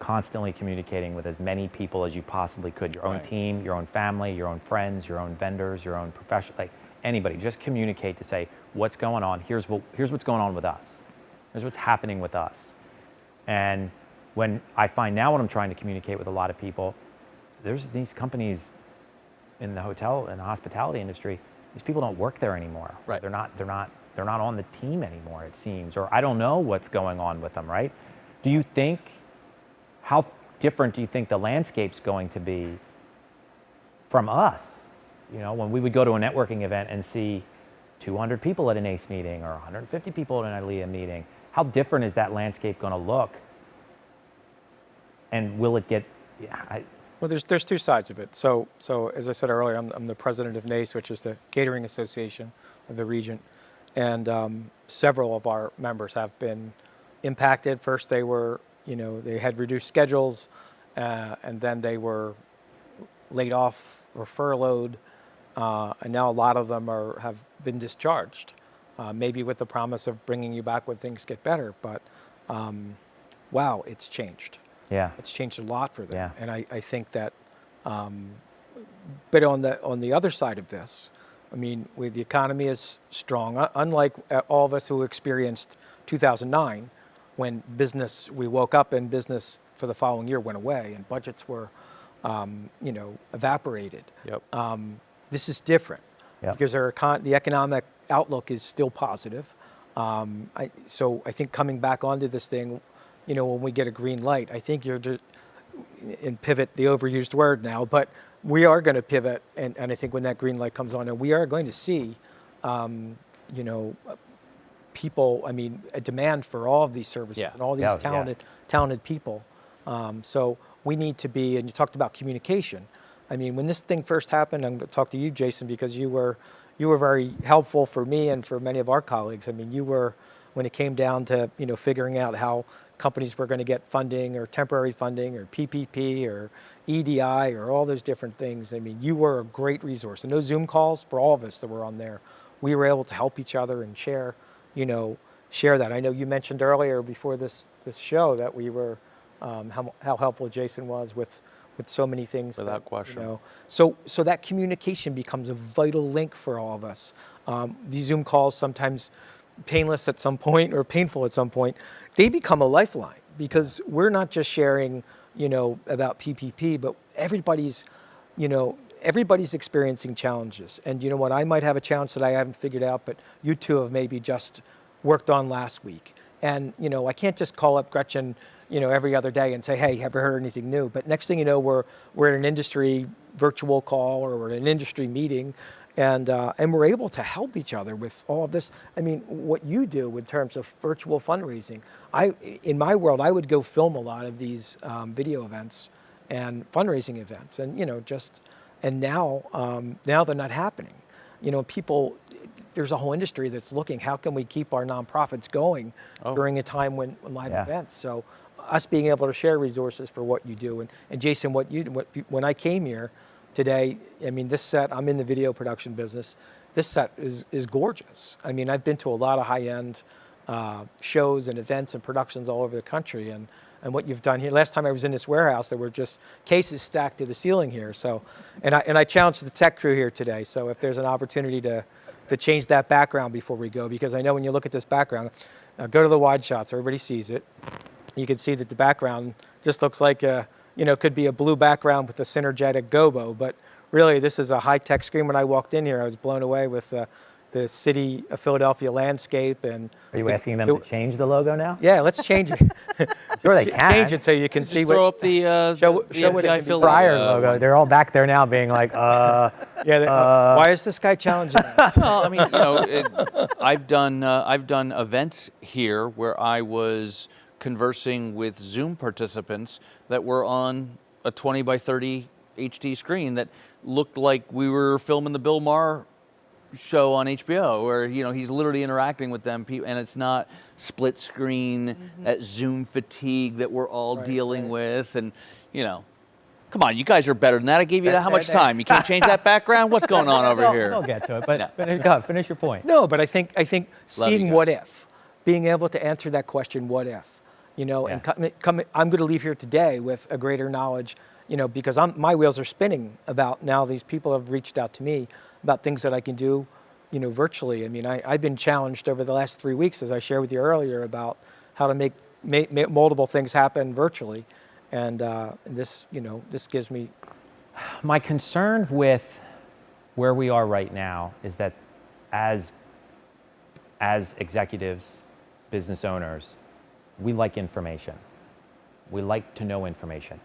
Constantly communicating with as many people as you possibly could. Your own team, your own family, your own friends, your own vendors, your own professional, like anybody. Just communicate to say what's going on. Here's what's going on with us. Here's what's happening with us. And when I find now when I'm trying to communicate with a lot of people, there's these companies in the hotel and the hospitality industry. These people don't work there anymore. Right. They're not on the team anymore, it seems, or I don't know what's going on with them, right? How different do you think the landscape's going to be from us? When we would go to a networking event and see 200 people at an ACE meeting or 150 people at an ILEA meeting, how different is that landscape going to look? And will it get, Well, there's two sides of it. So as I said earlier, I'm the president of NACE, which is the Catering Association of the region, and several of our members have been impacted. First, they were, they had reduced schedules, and then they were laid off or furloughed, and now a lot of them have been discharged, maybe with the promise of bringing you back when things get better. But wow, it's changed. yeah, It's changed a lot for them, Yeah. and I think that. But on the other side of this, I mean, the economy is strong. Unlike all of us who experienced 2009, when we woke up and business for the following year went away and budgets were, evaporated. Yep. This is different Yep. because the economic outlook is still positive. So I think coming back onto this thing, when we get a green light, I think and pivot, the overused word now, but we are going to pivot, and I think when that green light comes on, and we are going to see, people, a demand for all of these services Yeah. and all these Yeah. talented people. So we need to be, and you talked about communication. When this thing first happened, I'm going to talk to you, Jason, because you were very helpful for me and for many of our colleagues. You were, when it came down to, figuring out how companies were going to get funding or temporary funding or PPP or EDI or all those different things. You were a great resource. And those Zoom calls for all of us that were on there, we were able to help each other and share that. I know you mentioned earlier before this show that we were, how helpful Jason was with so many things. Without question. So that communication becomes a vital link for all of us. These Zoom calls, sometimes painless at some point or painful at some point, they become a lifeline because we're not just sharing, about PPP, but everybody's experiencing challenges. And you know what, I might have a challenge that I haven't figured out, but you two have maybe just worked on last week. And, I can't just call up Gretchen, every other day and say, hey, have you heard anything new? But next thing you know, we're at an industry virtual call or we're at an industry meeting And we're able to help each other with all of this. I mean, what you do in terms of virtual fundraising, in my world, I would go film a lot of these video events and fundraising events, and and now they're not happening. People, there's a whole industry that's looking, how can we keep our nonprofits going during a time when live events? So us being able to share resources for what you do, and Jason, when I came here today, I mean, this set, I'm in the video production business. This set is gorgeous. I mean, I've been to a lot of high-end shows and events and productions all over the country, and what you've done here. Last time I was in this warehouse, there were just cases stacked to the ceiling here. So, and I challenged the tech crew here today. So if there's an opportunity to change that background before we go, because I know when you look at this background, go to the wide shots, everybody sees it. You can see that the background just looks like could be a blue background with a synergetic gobo, but really this is a high-tech screen. When I walked in here, I was blown away with the city of Philadelphia landscape. And are you asking them to change the logo now? Yeah, let's change it. Sure, they can change it so you can see. Throw up the show what MPI it prior logo. They're all back there now, being like, why is this guy challenging us? Well, I mean, I've done events here where I was conversing with Zoom participants that were on a 20 by 30 HD screen that looked like we were filming the Bill Maher show on HBO, where he's literally interacting with them, and it's not split screen, that Zoom fatigue that we're all dealing with, and come on, you guys are better than that. I gave you how much time? You can't change that background? What's going on over here? We'll get to it, but finish your point. No, but I think seeing what if, being able to answer that question, what if, and I'm going to leave here today with a greater knowledge, because my wheels are spinning about now. These people have reached out to me about things that I can do, virtually. I mean, I've been challenged over the last 3 weeks, as I shared with you earlier, about how to make multiple things happen virtually, and this gives me. My concern with where we are right now is that as executives, business owners, we like information. We like to know information.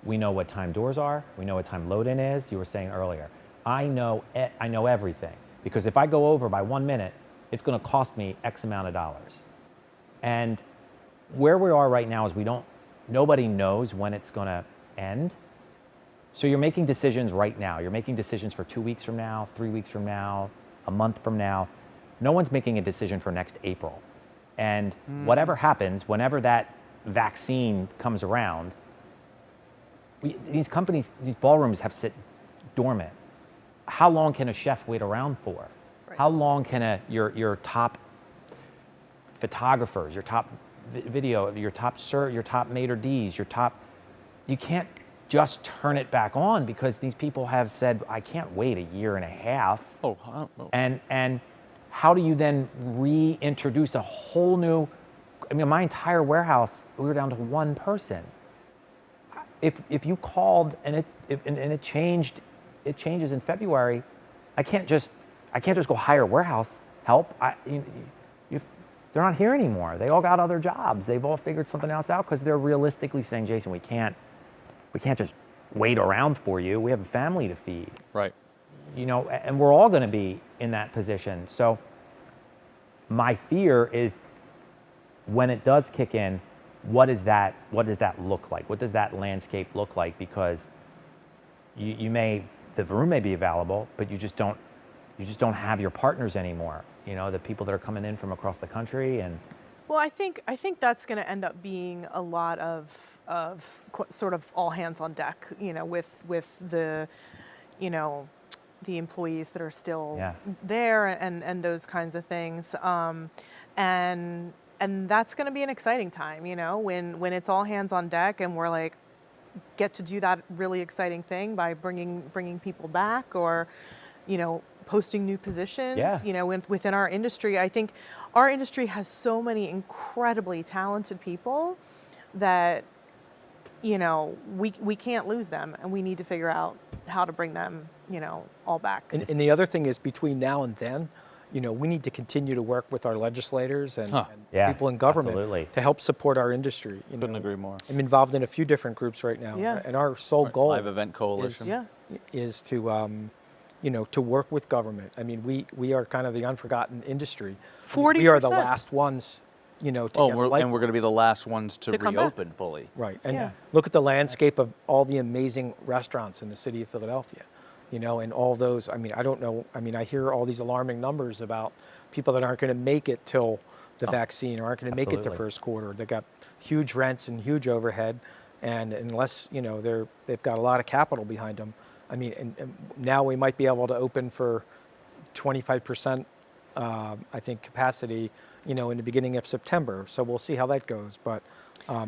We know what time doors are. We know what time load-in is. You were saying earlier. I know everything, because if I go over by 1 minute, it's going to cost me X amount of dollars. And where we are right now is nobody knows when it's going to end. So you're making decisions right now. You're making decisions for 2 weeks from now, 3 weeks from now, a month from now. No one's making a decision for next April. And whatever happens, whenever that vaccine comes around, these companies, these ballrooms have sit dormant. How long can a chef wait around for? Right. How long can your top photographers, your top video, your top maitre d's, you can't just turn it back on, because these people have said, I can't wait a year and a half. And how do you then reintroduce a whole new, my entire warehouse, we were down to one person. If you called and it changed, it changes in February, I can't just go hire warehouse help. They're not here anymore. They all got other jobs. They've all figured something else out, because they're realistically saying, Jason, we can't just wait around for you. We have a family to feed. Right. And we're all going to be in that position. So my fear is, when it does kick in, what does that look like? What does that landscape look like? Because the room may be available, but you just don't have your partners anymore. The people that are coming in from across the country. And well, I think that's going to end up being a lot of sort of all hands on deck. With the the employees that are still there, and those kinds of things. And that's going to be an exciting time, when it's all hands on deck, and we're get to do that really exciting thing by bringing people back, or, posting new positions. Within our industry. I think our industry has so many incredibly talented people that, we can't lose them, and we need to figure out how to bring them, all back. And the other thing is, between now and then, we need to continue to work with our legislators and people in government to help support our industry. Couldn't agree more. I'm involved in a few different groups right now, and our sole goal Live Event Coalition is to to work with government. I mean, we are kind of the unforgotten industry. 40%. We are the last ones, to Oh, get a and we're lifeline. going to be the last ones to come back. reopen fully. Right, and Yeah. look at the landscape of all the amazing restaurants in the city of Philadelphia, and all those. I mean, I don't know. I mean, I hear all these alarming numbers about people that aren't going to make it till the vaccine, or aren't going to make it to Absolutely. first quarter. They got huge rents and huge overhead, and unless they've got a lot of capital behind them. I mean, and now we might be able to open for 25%, I think, capacity, in the beginning of September. So we'll see how that goes. But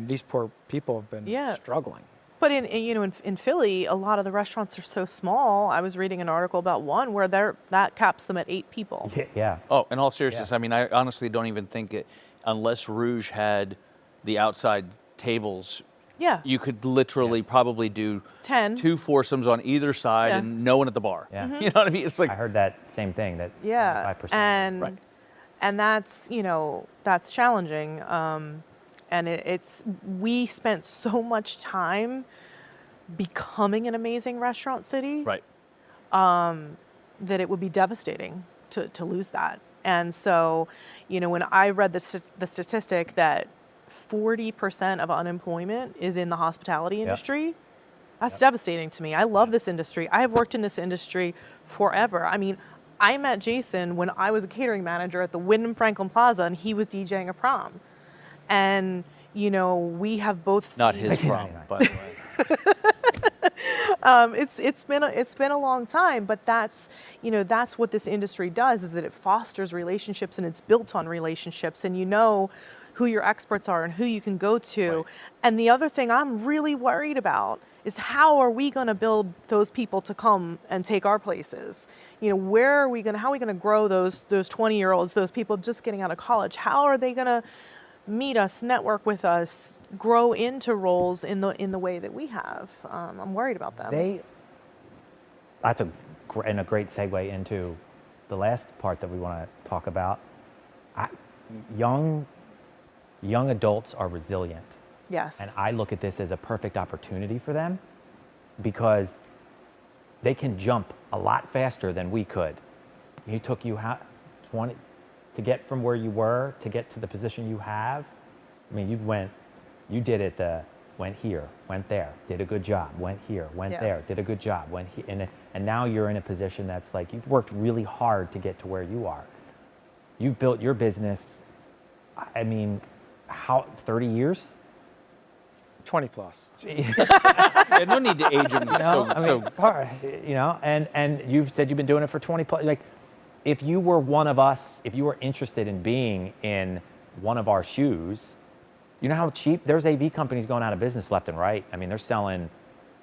these poor people have been Yeah. struggling. But in Philly, a lot of the restaurants are so small. I was reading an article about one where that caps them at 8 people. Yeah. Oh, in all seriousness, I mean, I honestly don't even think it, unless Rouge had the outside tables, Yeah. you could literally probably do 10. 2 foursomes on either side Yeah. and no one at the bar. Yeah. You know what I mean? It's like, I heard that same thing, that Yeah, 25%. and Right. and that's that's challenging. And we spent so much time becoming an amazing restaurant city right. that it would be devastating to lose that. And so, when I read the statistic that 40% of unemployment is in the hospitality industry, that's devastating to me. I love this industry. I have worked in this industry forever. I mean, I met Jason when I was a catering manager at the Wyndham Franklin Plaza, and he was DJing a prom. And, we have both Not seen- his problem, by the way. it's been a long time, but that's what this industry does, is that it fosters relationships, and it's built on relationships, and who your experts are and who you can go to. Right. And the other thing I'm really worried about is, how are we going to build those people to come and take our places? How are we going to grow those 20-year-olds, those people just getting out of college? How are they going to meet us, network with us, grow into roles in the way that we have? I'm worried about them. That's a great segue into the last part that we want to talk about. Young adults are resilient. Yes. And I look at this as a perfect opportunity for them, because they can jump a lot faster than we could. It took you 20 to get from where you were to get to the position you have. I mean, you did it, went here, went there, did a good job, went here, went there, did a good job, went here, and now you're in a position that's like, you've worked really hard to get to where you are. You've built your business, I mean, 30 years? 20 plus. Yeah, no need to age them. It's hard, and you've said you've been doing it for 20 plus. Like, if you were one of us, if you were interested in being in one of our shoes, you know how cheap, there's AV companies going out of business left and right. I mean, they're selling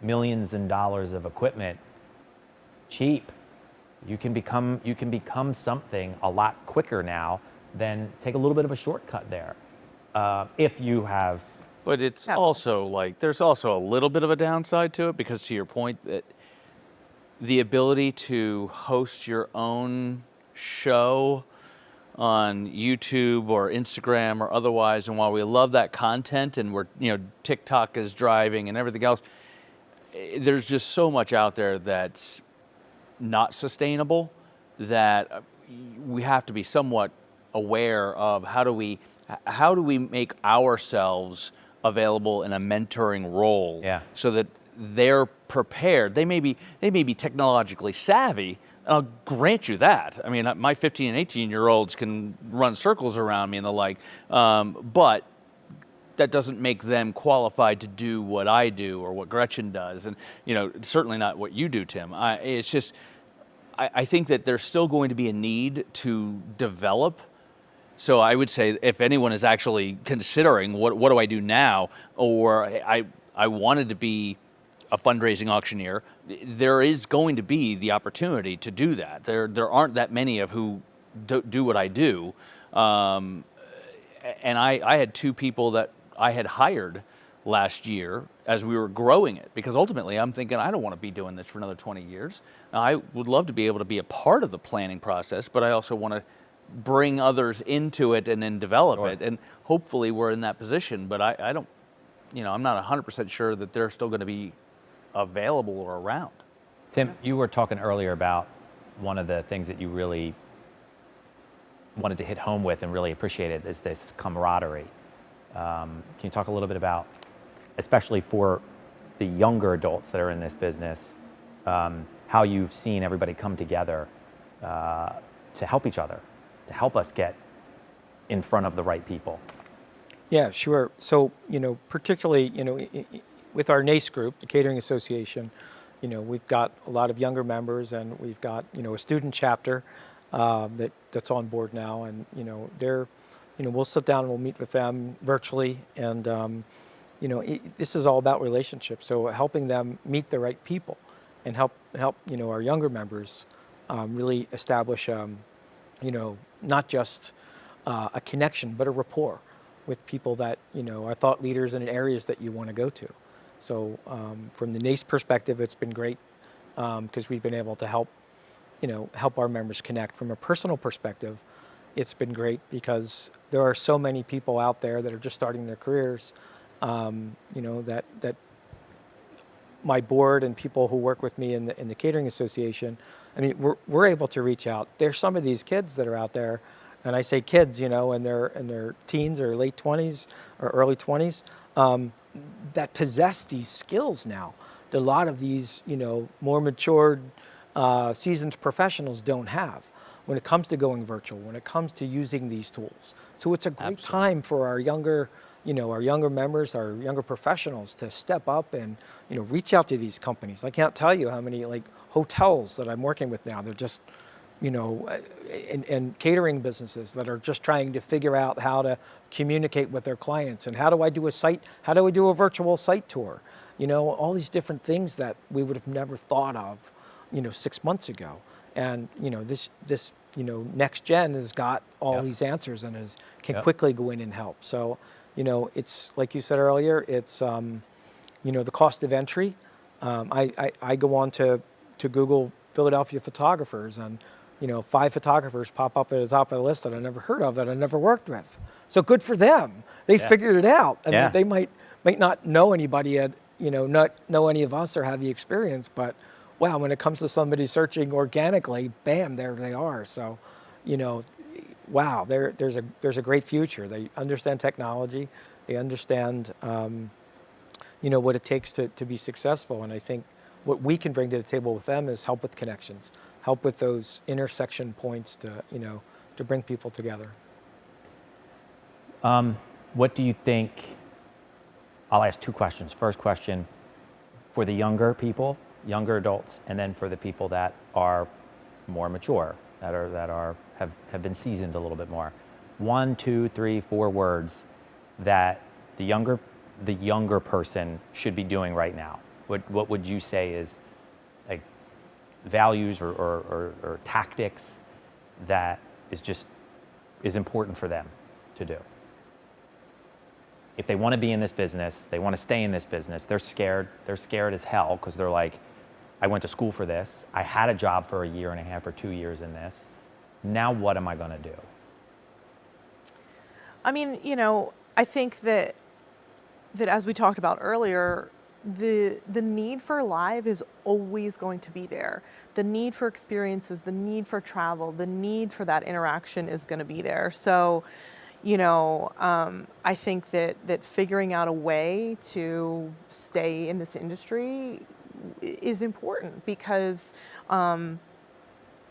millions and dollars of equipment cheap. You can become something a lot quicker now than take a little bit of a shortcut there. If you have. But it's Yeah. also like, there's also a little bit of a downside to it, because to your point, that the ability to host your own show on YouTube or Instagram or otherwise, and while we love that content, and we're, TikTok is driving and everything else, there's just so much out there that's not sustainable, that we have to be somewhat aware of how do we make ourselves available in a mentoring role, so that they're prepared. They may be technologically savvy. I'll grant you that. I mean, my 15 and 18-year-olds can run circles around me and the like, but that doesn't make them qualified to do what I do or what Gretchen does, and certainly not what you do, Tim. It's just, I think that there's still going to be a need to develop. So I would say, if anyone is actually considering what do I do now, or I wanted to be a fundraising auctioneer, there is going to be the opportunity to do that. There aren't that many of who do what I do, and I had 2 people that I had hired last year as we were growing it, because ultimately I'm thinking, I don't want to be doing this for another 20 years. Now, I would love to be able to be a part of the planning process, but I also want to bring others into it and then develop it, and hopefully we're in that position. But I don't, I'm not 100% sure that they're still going to be available or around. Tim, you were talking earlier about one of the things that you really wanted to hit home with and really appreciated is this camaraderie. Can you talk a little bit about, especially for the younger adults that are in this business, how you've seen everybody come together to help each other, to help us get in front of the right people? Yeah, sure. So, particularly, with our NACE group, the Catering Association, we've got a lot of younger members, and we've got, a student chapter that's on board now, and, they're, we'll sit down and we'll meet with them virtually, and, this is all about relationships. So helping them meet the right people and help, our younger members really establish, not just a connection, but a rapport with people that, are thought leaders in areas that you want to go to. So from the NACE perspective, it's been great because we've been able to help our members connect. From a personal perspective, it's been great because there are so many people out there that are just starting their careers, that my board and people who work with me in the Catering Association, I mean, we're able to reach out. There's some of these kids that are out there, and I say kids, in their teens or late 20s or early 20s, that possess these skills now that a lot of these, more matured, seasoned professionals don't have when it comes to going virtual, when it comes to using these tools. So it's a great time for our younger, our younger members, our younger professionals to step up and, reach out to these companies. I can't tell you how many hotels that I'm working with now. They're just, and catering businesses that are just trying to figure out how to communicate with their clients, and how do I do a virtual site tour? All these different things that we would have never thought of, 6 months ago. And, this next gen has got all these answers and can quickly go in and help. So, it's like you said earlier, it's, the cost of entry. I go on to Google Philadelphia photographers, and 5 photographers pop up at the top of the list that I never heard of, that I never worked with. So good for them. They figured it out. I mean, they might not know anybody not know any of us or have the experience, but wow, when it comes to somebody searching organically, bam, there they are. So, wow, there's a great future. They understand technology. They understand, what it takes to be successful. And I think what we can bring to the table with them is help with connections, help with those intersection points to bring people together. What do you think? I'll ask 2 questions. First question, for the younger people, younger adults, and then for the people that are more mature, that have been seasoned a little bit more. 1, 2, 3, 4 words that the younger person should be doing right now. What would you say is like values or tactics that is important for them to do? If they want to be in this business, they want to stay in this business, they're scared as hell because they're like, I went to school for this, I had a job for 1.5 years or 2 years in this, now what am I going to do? I mean, I think that as we talked about earlier, the need for live is always going to be there. The need for experiences, the need for travel, the need for that interaction is going to be there. So, I think that figuring out a way to stay in this industry is important because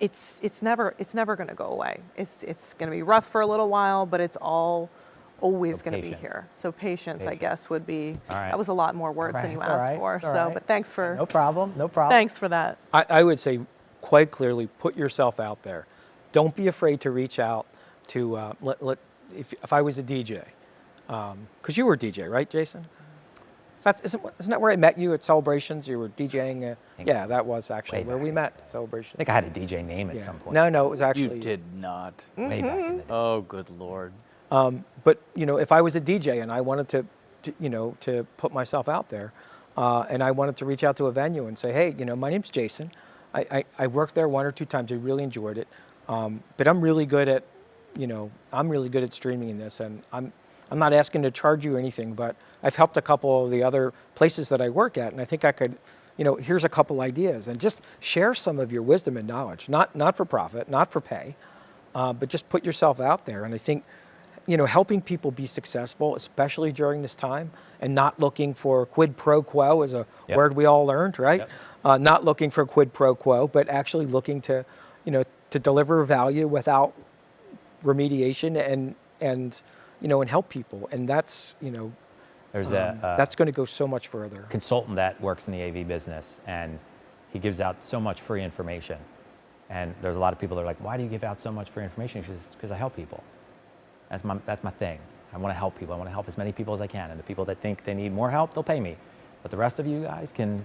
it's never going to go away. It's going to be rough for a little while, but it's always going to be here. So patience, I guess, would be. That was a lot more words than you asked for. So, but thanks for. No problem. Thanks for that. I would say quite clearly, put yourself out there. Don't be afraid to reach out to if I was a DJ, because you were a DJ, right, Jason? Isn't that where I met you at Celebrations? You were DJing. Yeah, that was actually where we met, Celebrations. I think I had a DJ name at some point. No, it was actually. You did not. Way back in the day. Oh, good Lord. But if I was a DJ and I wanted to put myself out there, and I wanted to reach out to a venue and say, hey, my name's Jason. I worked there 1 or 2 times. I really enjoyed it. But I'm really good at, streaming in this, and I'm not asking to charge you anything, but I've helped a couple of the other places that I work at, and I think I could here's a couple ideas, and just share some of your wisdom and knowledge, not for profit, not for pay, but just put yourself out there. And I think, helping people be successful, especially during this time, and not looking for quid pro quo is a word we all learned, right? Not looking for quid pro quo, but actually looking to, to deliver value without remediation and help people. And that's, There's that's going to go so much further. consultant that works in the AV business, and he gives out so much free information. And there's a lot of people that are like, why do you give out so much free information? He says, because I help people. That's my thing. I want to help people. I want to help as many people as I can. And the people that think they need more help, they'll pay me. But the rest of you guys can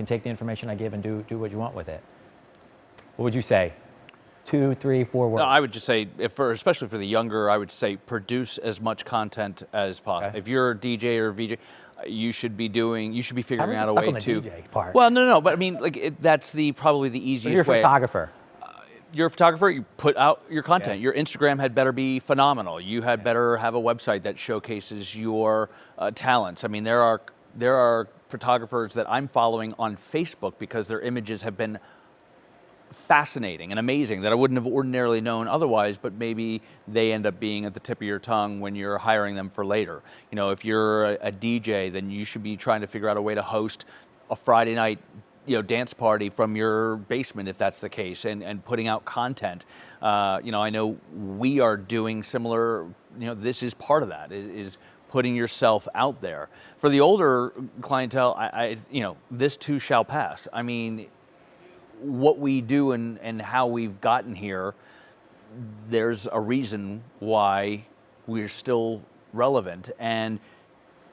take the information I give and do what you want with it. What would you say? 2, 3, 4 words? No, I would just say, especially for the younger, I would say produce as much content as possible. Okay. If you're a DJ or a VJ, you should be figuring out a stuck way on the to. DJ part. Well, no, but I mean, that's probably the So easiest you're a way. photographer. You're a photographer, you put out your content. Your Instagram had better be phenomenal. You had better have a website that showcases your talents. I mean, there are photographers that I'm following on Facebook because their images have been fascinating and amazing that I wouldn't have ordinarily known otherwise, but maybe they end up being at the tip of your tongue when you're hiring them for later. If you're a DJ, then you should be trying to figure out a way to host a Friday night dance party from your basement, if that's the case, and putting out content. I know we are doing similar, this is part of that, is putting yourself out there. For the older clientele, this too shall pass. I mean, what we do and how we've gotten here, there's a reason why we're still relevant. And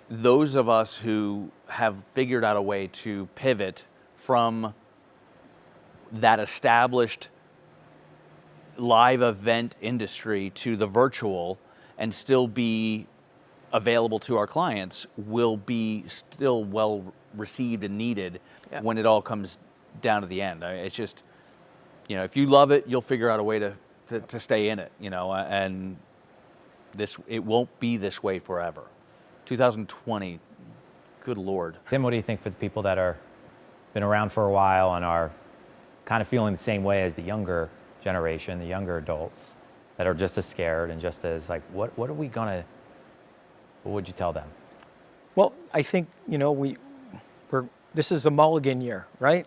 those of us who have figured out a way to pivot from that established live event industry to the virtual and still be available to our clients will be still well received and needed when it all comes down to the end. It's just, if you love it, you'll figure out a way to stay in it, and it won't be this way forever. 2020, good Lord. Tim, what do you think for the people that are been around for a while and are kind of feeling the same way as the younger generation, the younger adults that are just as scared and just as like, what would you tell them? Well, I think, this is a mulligan year, right?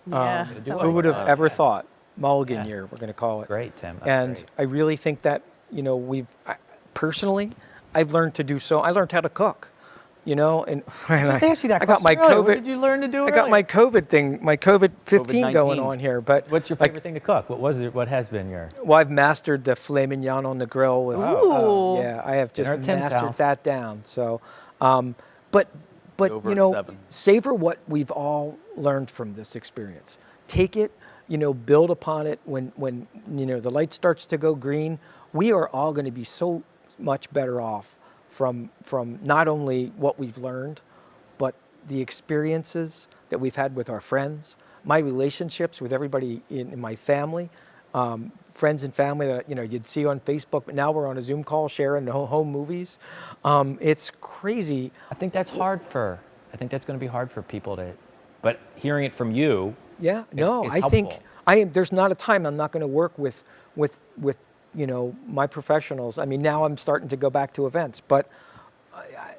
Yeah. Who would have ever thought? Mulligan year, we're going to call it. Great, Tim. That's And great. I really think that, personally, I've learned to do so. I learned how to cook, and I Ask you that got my question earlier. What COVID. did you learn to do? I got my COVID thing, my COVID-15 COVID-19. going on here. But What's your favorite thing to cook? What has been your? well, I've mastered the filet mignon on the grill. With, Ooh. yeah, I have just Dinner at Tim's mastered house. that down. So, but Over at 7. savor what we've all learned from this experience. Take it, build upon it. When the light starts to go green, we are all going to be so much better off from not only what we've learned, but the experiences that we've had with our friends, my relationships with everybody in my family, friends and family that you'd see on Facebook, but now we're on a Zoom call sharing home movies. It's crazy. I think that's going to be hard for people but hearing it from you. Yeah, no, is I think helpful. there's not a time I'm not going to work with my professionals. I mean, now I'm starting to go back to events, but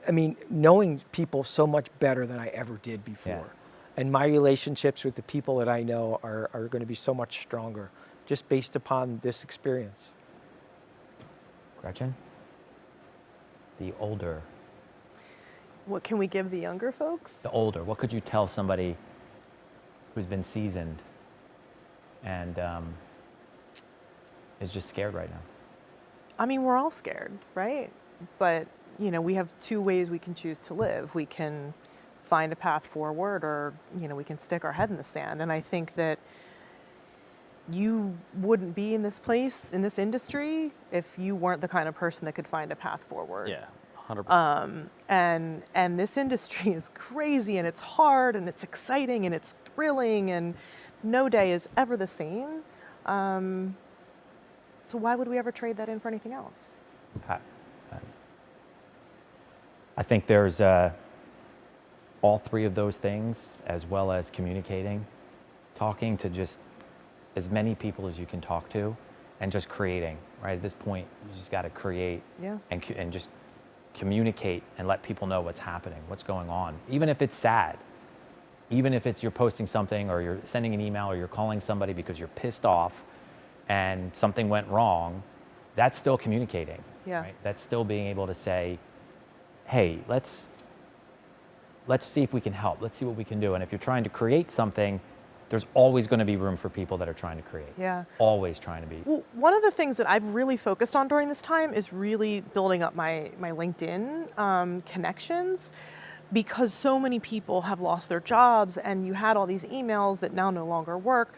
I mean, knowing people so much better than I ever did before. Yeah. And my relationships with the people that I know are going to be so much stronger just based upon this experience. Gretchen, the older, What can we give the younger folks? what could you tell somebody who's been seasoned and is just scared right now? I mean, we're all scared, right? But, we have two ways we can choose to live. We can find a path forward, or, we can stick our head in the sand. And I think that you wouldn't be in this place, in this industry, if you weren't the kind of person that could find a path forward. Yeah, 100%. And this industry is crazy, and it's hard, and it's exciting, and it's thrilling, and no day is ever the same. So why would we ever trade that in for anything else? I think there's all three of those things, as well as communicating, talking to just as many people as you can talk to, and just creating, right? At this point, you just got to create and just communicate and let people know what's happening, what's going on. Even if it's sad, even if it's you're posting something or you're sending an email or you're calling somebody because you're pissed off and something went wrong, that's still communicating. Yeah. Right? That's still being able to say, hey, let's see if we can help. Let's see what we can do. And if you're trying to create something, there's always going to be room for people that are trying to create. Yeah. Always trying to be. Well, one of the things that I've really focused on during this time is really building up my LinkedIn connections, because so many people have lost their jobs and you had all these emails that now no longer work.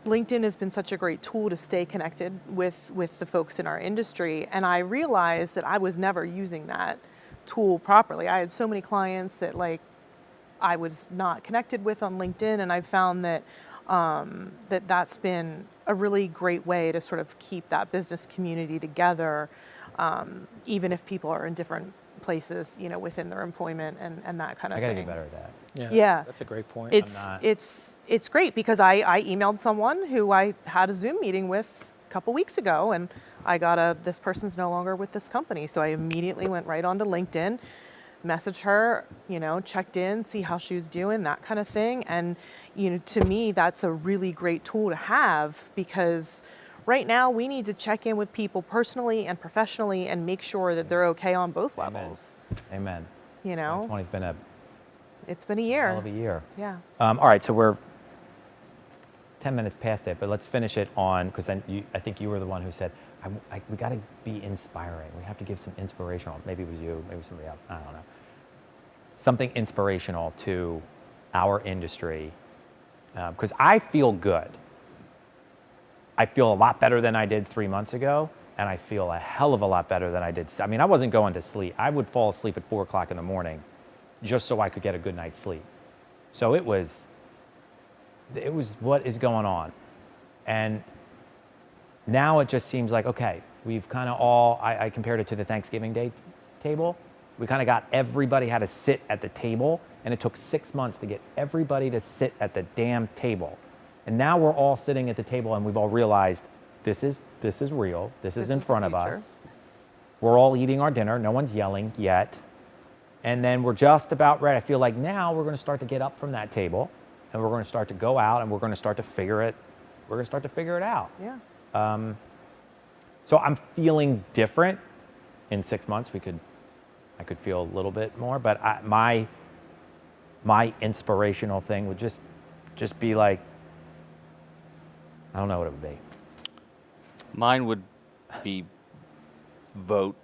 LinkedIn has been such a great tool to stay connected with the folks in our industry. And I realized that I was never using that tool properly. I had so many clients that I was not connected with on LinkedIn, and I found that that's been a really great way to sort of keep that business community together, even if people are in different places, within their employment and that kind of thing. I gotta get better at that. Yeah, that's a great point. It's great, because I emailed someone who I had a Zoom meeting with a couple weeks ago, and I got this person's no longer with this company. So I immediately went right onto LinkedIn, messaged her, checked in, see how she was doing, that kind of thing. And, to me, that's a really great tool to have, because right now we need to check in with people personally and professionally and make sure that they're okay on both levels. Amen. 2020's been it's been a year. hell of a year. Yeah. All right, so we're 10 minutes past it, but let's finish it on, because I think you were the one who said, we got to be inspiring. We have to give some inspirational, maybe it was you, maybe somebody else, I don't know. Something inspirational to our industry, because I feel good. I feel a lot better than I did 3 months ago, and I feel a hell of a lot better than I did. I mean, I wasn't going to sleep. I would fall asleep at 4 o'clock in the morning just so I could get a good night's sleep. So it was what is going on. And now it just seems like, okay, we've kind of I compared it to the Thanksgiving Day table. We kind of got everybody had to sit at the table, and it took 6 months to get everybody to sit at the damn table. And now we're all sitting at the table, and we've all realized this is real. This is in front of us. We're all eating our dinner. No one's yelling yet. And then we're just about ready. I feel like now we're going to start to get up from that table, and we're going to start to go out, and we're going to start to figure it. We're going to start to figure it out. Yeah. So I'm feeling different. In 6 months, I could feel a little bit more, but my inspirational thing would just be like, I don't know what it would be. Mine would be vote.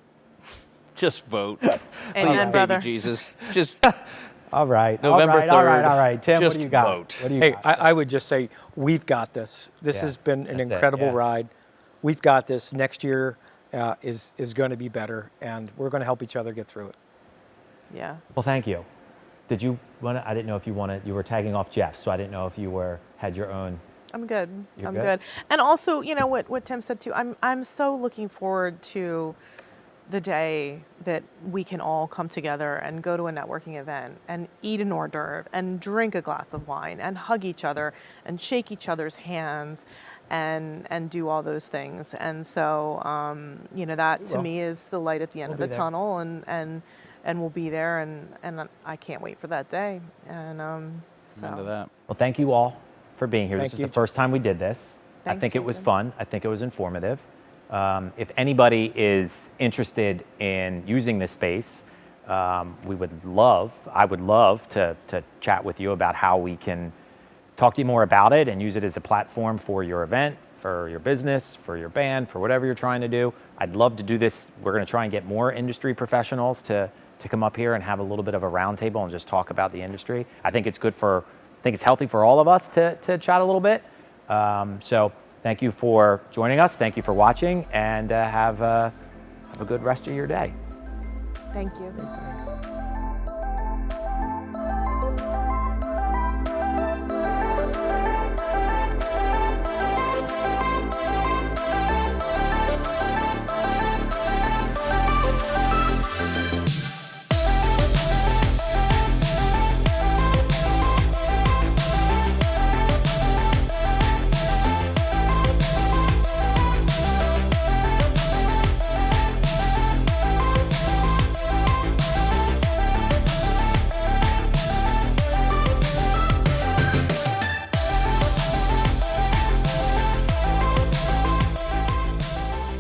Just vote. Amen, Please, brother. baby Jesus. Just All right. November 3rd. All right. Tim, just what do you got? vote. What do you Hey, got? I would just say, we've got this. This has been an that's it, incredible yeah. ride. We've got this. Next year is going to be better, and we're going to help each other get through it. Yeah. Well, thank you. Did you want to? I didn't know if you wanted. You were tagging off Jeff, so I didn't know if you had your own. I'm good. You're I'm good? good. And also, what Tim said too, I'm so looking forward to the day that we can all come together and go to a networking event and eat an hors d'oeuvre and drink a glass of wine and hug each other and shake each other's hands and do all those things. And so, that to me is the light at the end of the tunnel, and we'll be there, and I can't wait for that day. And so. Into that. Well, thank you all for being here. Thank This you. is the first time we did this. I Thanks, think it was Jason. fun. I think it was informative. If anybody is interested in using this space, I would love to chat with you about how we can talk to you more about it and use it as a platform for your event, for your business, for your band, for whatever you're trying to do. I'd love to do this. We're going to try and get more industry professionals to come up here and have a little bit of a roundtable and just talk about the industry. I think it's healthy for all of us to chat a little bit. So thank you for joining us. Thank you for watching, and have a good rest of your day. Thank you. Thanks.